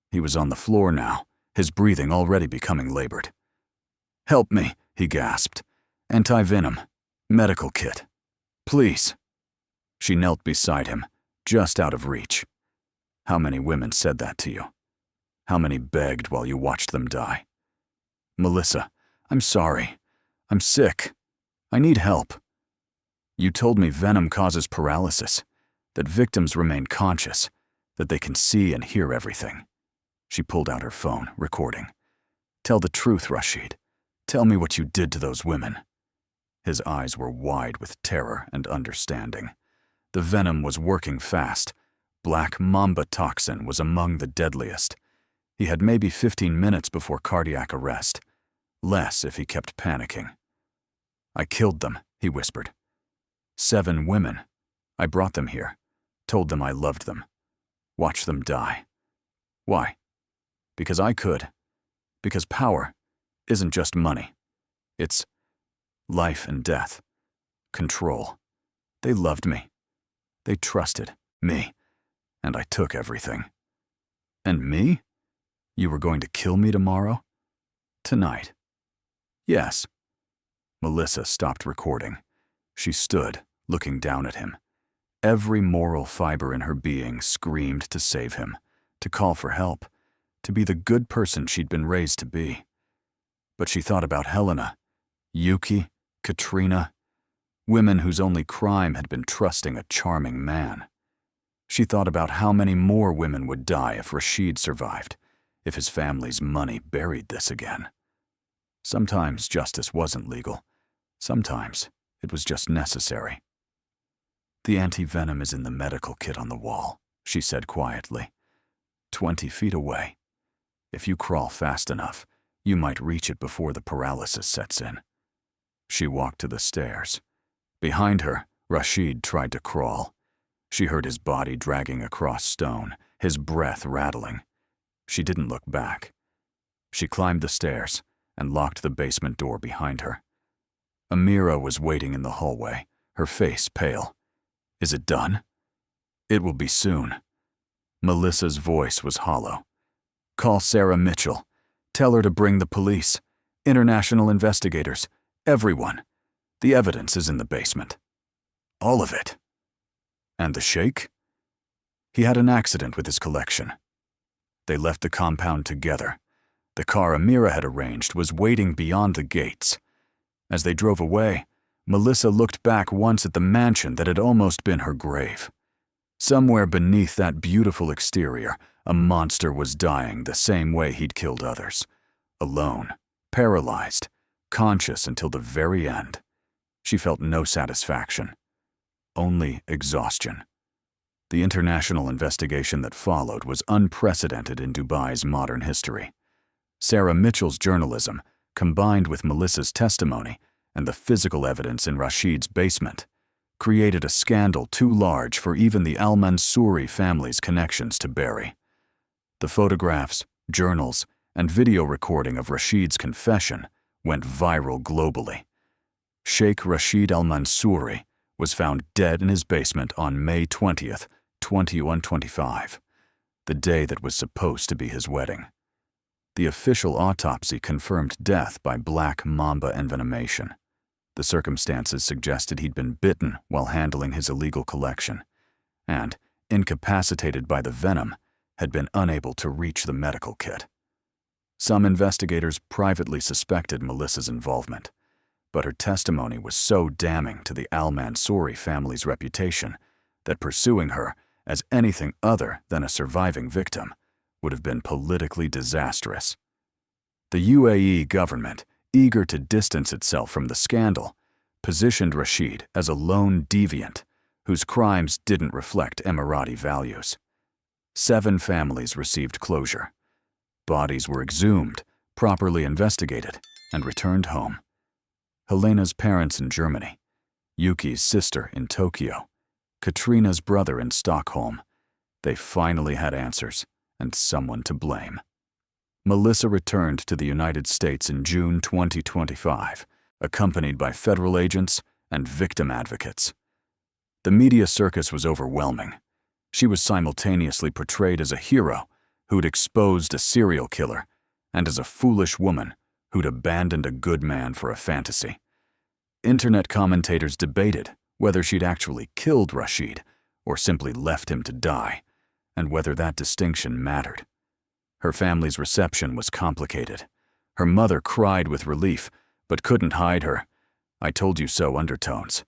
He was on the floor now, his breathing already becoming labored. Help me, he gasped. Anti-venom. Medical kit. Please. She knelt beside him, just out of reach. How many women said that to you? How many begged while you watched them die? Melissa, I'm sorry. I'm sick. I need help. You told me venom causes paralysis, that victims remain conscious, that they can see and hear everything. She pulled out her phone, recording. Tell the truth, Rashid. Tell me what you did to those women. His eyes were wide with terror and understanding. The venom was working fast. Black mamba toxin was among the deadliest. He had maybe 15 minutes before cardiac arrest. Less if he kept panicking. I killed them, he whispered. 7 women. I brought them here, told them I loved them. Watched them die. Why? Because I could. Because power isn't just money. It's life and death. Control. They loved me. They trusted me. And I took everything. And me? You were going to kill me tomorrow? Tonight. Yes. Melissa stopped recording. She stood, looking down at him. Every moral fiber in her being screamed to save him, to call for help, to be the good person she'd been raised to be. But she thought about Helena, Yuki, Katrina, women whose only crime had been trusting a charming man. She thought about how many more women would die if Rashid survived, if his family's money buried this again. Sometimes justice wasn't legal. Sometimes it was just necessary. The anti-venom is in the medical kit on the wall, she said quietly. 20 feet away. If you crawl fast enough, you might reach it before the paralysis sets in. She walked to the stairs. Behind her, Rashid tried to crawl. She heard his body dragging across stone, his breath rattling. She didn't look back. She climbed the stairs and locked the basement door behind her. Amira was waiting in the hallway, her face pale. Is it done? It will be soon. Melissa's voice was hollow. Call Sarah Mitchell. Tell her to bring the police, international investigators, everyone. The evidence is in the basement. All of it. And the Sheikh? He had an accident with his collection. They left the compound together. The car Amira had arranged was waiting beyond the gates. As they drove away, Melissa looked back once at the mansion that had almost been her grave. Somewhere beneath that beautiful exterior, a monster was dying the same way he'd killed others. Alone, paralyzed, conscious until the very end. She felt no satisfaction. Only exhaustion. The international investigation that followed was unprecedented in Dubai's modern history. Sarah Mitchell's journalism, combined with Melissa's testimony and the physical evidence in Rashid's basement, created a scandal too large for even the al-Mansouri family's connections to bury. The photographs, journals, and video recording of Rashid's confession went viral globally. Sheikh Rashid al-Mansouri was found dead in his basement on May 20th, 2125, the day that was supposed to be his wedding. The official autopsy confirmed death by black mamba envenomation. The circumstances suggested he'd been bitten while handling his illegal collection, and, incapacitated by the venom, had been unable to reach the medical kit. Some investigators privately suspected Melissa's involvement, but her testimony was so damning to the al-Mansouri family's reputation that pursuing her as anything other than a surviving victim would have been politically disastrous. The UAE government, eager to distance itself from the scandal, positioned Rashid as a lone deviant whose crimes didn't reflect Emirati values. 7 families received closure. Bodies were exhumed, properly investigated, and returned home. Helena's parents in Germany, Yuki's sister in Tokyo, Katrina's brother in Stockholm. They finally had answers and someone to blame. Melissa returned to the United States in June 2025, accompanied by federal agents and victim advocates. The media circus was overwhelming. She was simultaneously portrayed as a hero who'd exposed a serial killer and as a foolish woman who'd abandoned a good man for a fantasy. Internet commentators debated whether she'd actually killed Rashid or simply left him to die, and whether that distinction mattered. Her family's reception was complicated. Her mother cried with relief, but couldn't hide her "I told you so" undertones.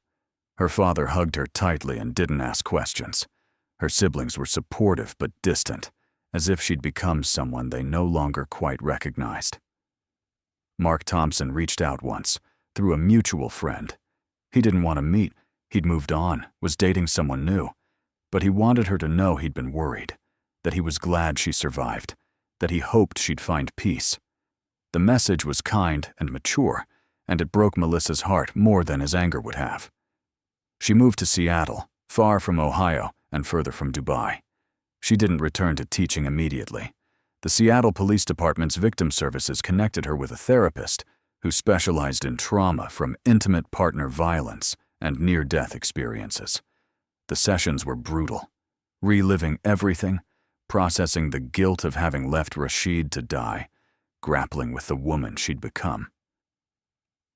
Her father hugged her tightly and didn't ask questions. Her siblings were supportive but distant, as if she'd become someone they no longer quite recognized. Mark Thompson reached out once, through a mutual friend. He didn't want to meet. He'd moved on, was dating someone new. But he wanted her to know he'd been worried, that he was glad she survived, that he hoped she'd find peace. The message was kind and mature, and it broke Melissa's heart more than his anger would have. She moved to Seattle, far from Ohio and further from Dubai. She didn't return to teaching immediately. The Seattle Police Department's victim services connected her with a therapist who specialized in trauma from intimate partner violence and near-death experiences. The sessions were brutal, reliving everything, processing the guilt of having left Rashid to die, grappling with the woman she'd become.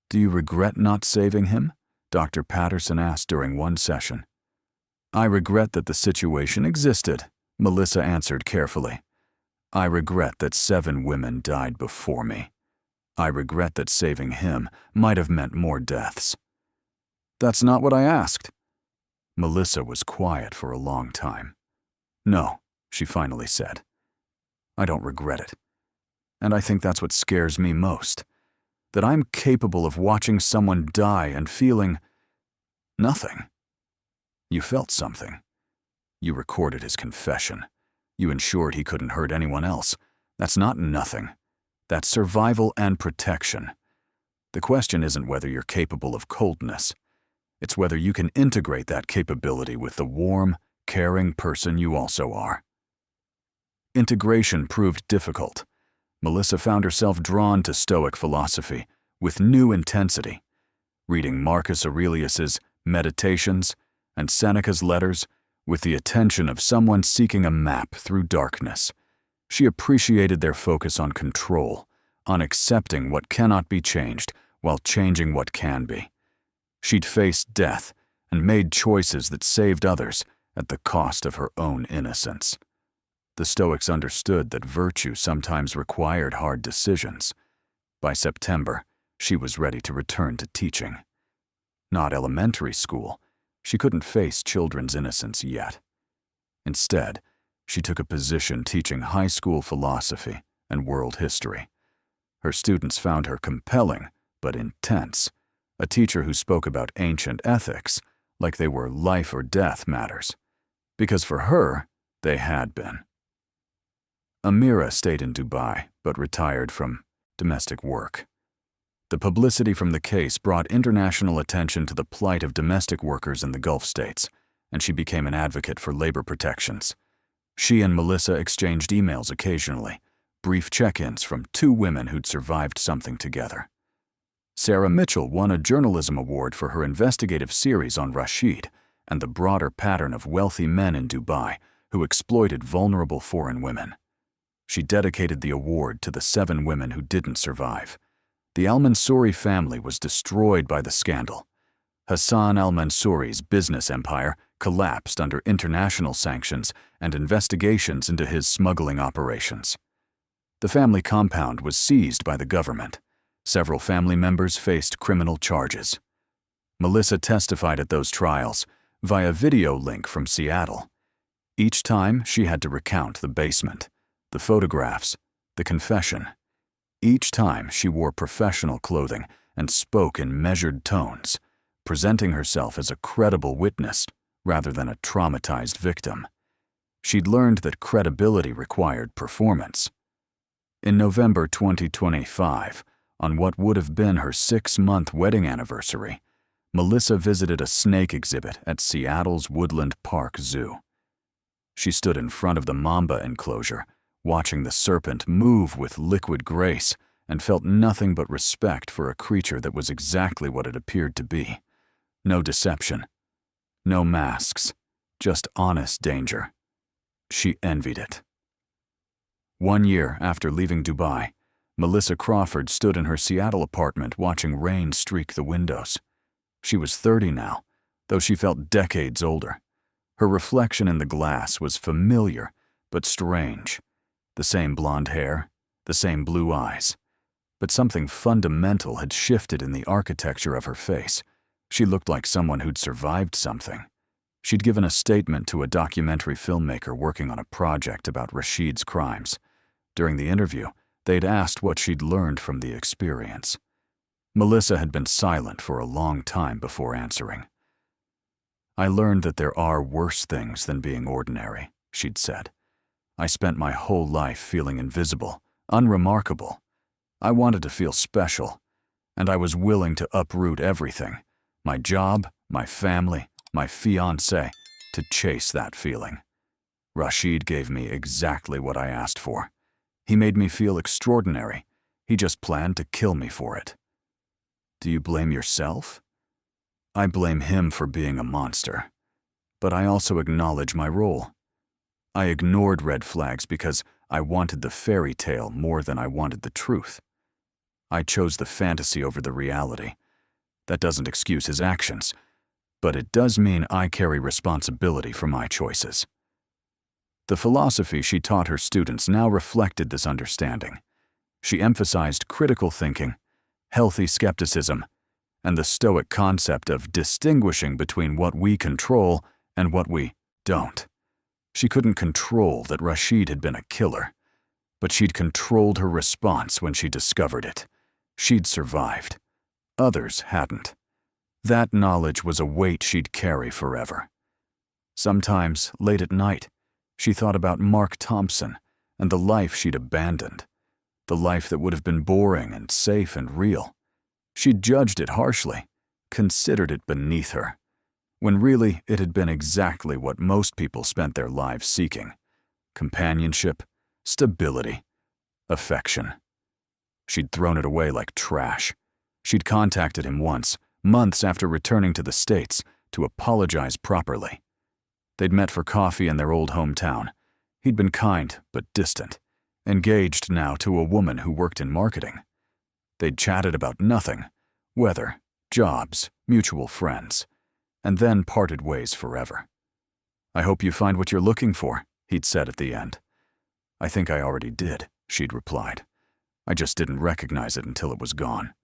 "Do you regret not saving him?" Dr. Patterson asked during one session. "I regret that the situation existed," Melissa answered carefully. "I regret that 7 women died before me. I regret that saving him might have meant more deaths." "That's not what I asked." Melissa was quiet for a long time. "No," she finally said. "I don't regret it. And I think that's what scares me most. That I'm capable of watching someone die and feeling nothing." "You felt something. You recorded his confession. You ensured he couldn't hurt anyone else. That's not nothing. That's survival and protection. The question isn't whether you're capable of coldness. It's whether you can integrate that capability with the warm, caring person you also are." Integration proved difficult. Melissa found herself drawn to Stoic philosophy with new intensity. Reading Marcus Aurelius's Meditations and Seneca's letters with the attention of someone seeking a map through darkness, she appreciated their focus on control, on accepting what cannot be changed while changing what can be. She'd faced death and made choices that saved others at the cost of her own innocence. The Stoics understood that virtue sometimes required hard decisions. By September, she was ready to return to teaching. Not elementary school. She couldn't face children's innocence yet. Instead, she took a position teaching high school philosophy and world history. Her students found her compelling but intense, a teacher who spoke about ancient ethics like they were life or death matters, because for her, they had been. Amira stayed in Dubai but retired from domestic work. The publicity from the case brought international attention to the plight of domestic workers in the Gulf states, and she became an advocate for labor protections. She and Melissa exchanged emails occasionally, brief check-ins from 2 women who'd survived something together. Sarah Mitchell won a journalism award for her investigative series on Rashid and the broader pattern of wealthy men in Dubai who exploited vulnerable foreign women. She dedicated the award to the 7 women who didn't survive. The al-Mansouri family was destroyed by the scandal. Hassan al-Mansouri's business empire collapsed under international sanctions and investigations into his smuggling operations. The family compound was seized by the government. Several family members faced criminal charges. Melissa testified at those trials via video link from Seattle. Each time, she had to recount the basement, the photographs, the confession. Each time, she wore professional clothing and spoke in measured tones, presenting herself as a credible witness rather than a traumatized victim. She'd learned that credibility required performance. In November 2025, on what would have been her 6-month wedding anniversary, Melissa visited a snake exhibit at Seattle's Woodland Park Zoo. She stood in front of the mamba enclosure, watching the serpent move with liquid grace, and felt nothing but respect for a creature that was exactly what it appeared to be. No deception, no masks, just honest danger. She envied it. 1 year after leaving Dubai, Melissa Crawford stood in her Seattle apartment watching rain streak the windows. She was 30 now, though she felt decades older. Her reflection in the glass was familiar, but strange. The same blonde hair, the same blue eyes. But something fundamental had shifted in the architecture of her face. She looked like someone who'd survived something. She'd given a statement to a documentary filmmaker working on a project about Rashid's crimes. During the interview, they'd asked what she'd learned from the experience. Melissa had been silent for a long time before answering. "I learned that there are worse things than being ordinary," she'd said. "I spent my whole life feeling invisible, unremarkable. I wanted to feel special, and I was willing to uproot everything: my job, my family, my fiance, to chase that feeling. Rashid gave me exactly what I asked for. He made me feel extraordinary. He just planned to kill me for it. Do you blame yourself? I blame him for being a monster. But I also acknowledge my role. I ignored red flags because I wanted the fairy tale more than I wanted the truth. I chose the fantasy over the reality. That doesn't excuse his actions, but it does mean I carry responsibility for my choices. The philosophy she taught her students now reflected this understanding. She emphasized critical thinking, healthy skepticism, and the Stoic concept of distinguishing between what we control and what we don't. She couldn't control that Rashid had been a killer, but she'd controlled her response when she discovered it. She'd survived. Others hadn't. That knowledge was a weight she'd carry forever. Sometimes, late at night, she thought about Mark Thompson and the life she'd abandoned, the life that would have been boring and safe and real. She'd judged it harshly, considered it beneath her, when really it had been exactly what most people spent their lives seeking: companionship, stability, affection. She'd thrown it away like trash. She'd contacted him once, months after returning to the States, to apologize properly. They'd met for coffee in their old hometown. He'd been kind but distant, engaged now to a woman who worked in marketing. They'd chatted about nothing: weather, jobs, mutual friends, and then parted ways forever. "I hope you find what you're looking for," he'd said at the end. "I think I already did," she'd replied. "I just didn't recognize it until it was gone."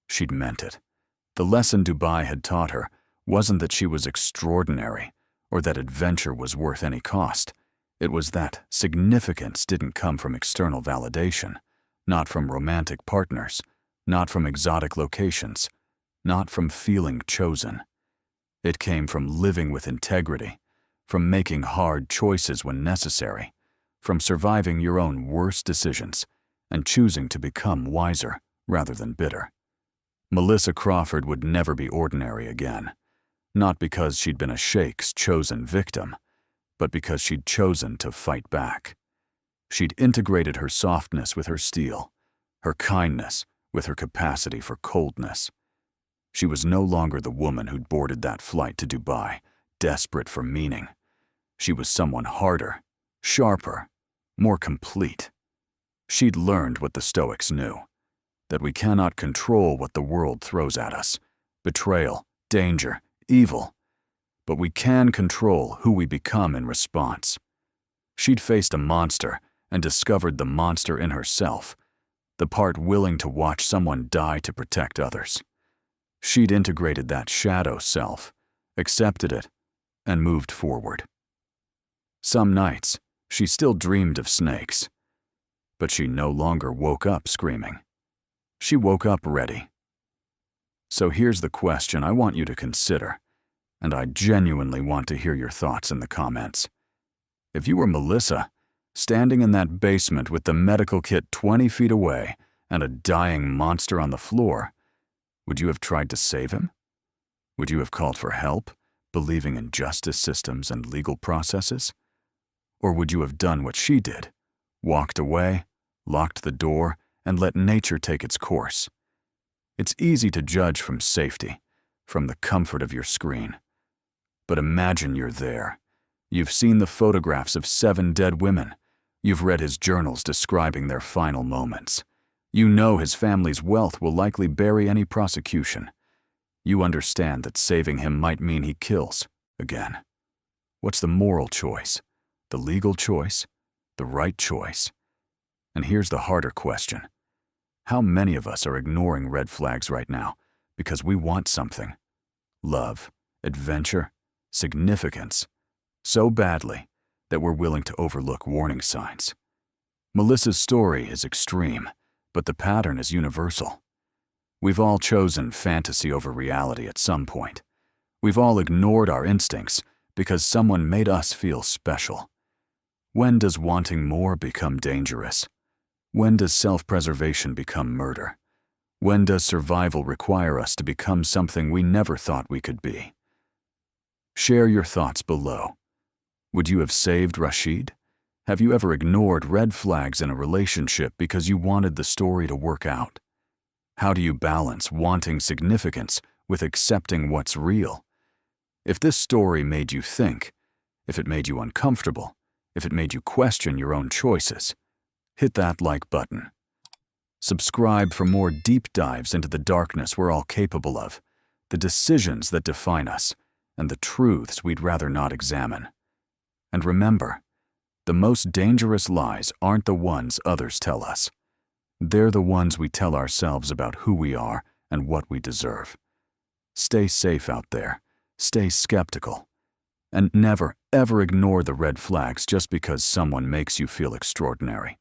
She'd meant it. The lesson Dubai had taught her wasn't that she was extraordinary or that adventure was worth any cost. It was that significance didn't come from external validation, not from romantic partners, not from exotic locations, not from feeling chosen. It came from living with integrity, from making hard choices when necessary, from surviving your own worst decisions and choosing to become wiser rather than bitter. Melissa Crawford would never be ordinary again, not because she'd been a Sheikh's chosen victim, but because she'd chosen to fight back. She'd integrated her softness with her steel, her kindness with her capacity for coldness. She was no longer the woman who'd boarded that flight to Dubai, desperate for meaning. She was someone harder, sharper, more complete. She'd learned what the Stoics knew: that we cannot control what the world throws at us: betrayal, danger, evil. But we can control who we become in response. She'd faced a monster and discovered the monster in herself, the part willing to watch someone die to protect others. She'd integrated that shadow self, accepted it, and moved forward. Some nights, she still dreamed of snakes, but she no longer woke up screaming. She woke up ready. So here's the question I want you to consider, and I genuinely want to hear your thoughts in the comments. If you were Melissa, standing in that basement with the medical kit 20 feet away and a dying monster on the floor, would you have tried to save him? Would you have called for help, believing in justice systems and legal processes? Or would you have done what she did, walked away, locked the door, and let nature take its course? It's easy to judge from safety, from the comfort of your screen. But imagine you're there. You've seen the photographs of 7 dead women. You've read his journals describing their final moments. You know his family's wealth will likely bury any prosecution. You understand that saving him might mean he kills again. What's the moral choice? The legal choice? The right choice? And here's the harder question. How many of us are ignoring red flags right now because we want something? Love, adventure, significance, so badly that we're willing to overlook warning signs. Melissa's story is extreme, but the pattern is universal. We've all chosen fantasy over reality at some point. We've all ignored our instincts because someone made us feel special. When does wanting more become dangerous? When does self-preservation become murder? When does survival require us to become something we never thought we could be? Share your thoughts below. Would you have saved Rashid? Have you ever ignored red flags in a relationship because you wanted the story to work out? How do you balance wanting significance with accepting what's real? If this story made you think, if it made you uncomfortable, if it made you question your own choices, hit that like button. Subscribe for more deep dives into the darkness we're all capable of, the decisions that define us, and the truths we'd rather not examine. And remember, the most dangerous lies aren't the ones others tell us. They're the ones we tell ourselves about who we are and what we deserve. Stay safe out there, stay skeptical, and never, ever ignore the red flags just because someone makes you feel extraordinary.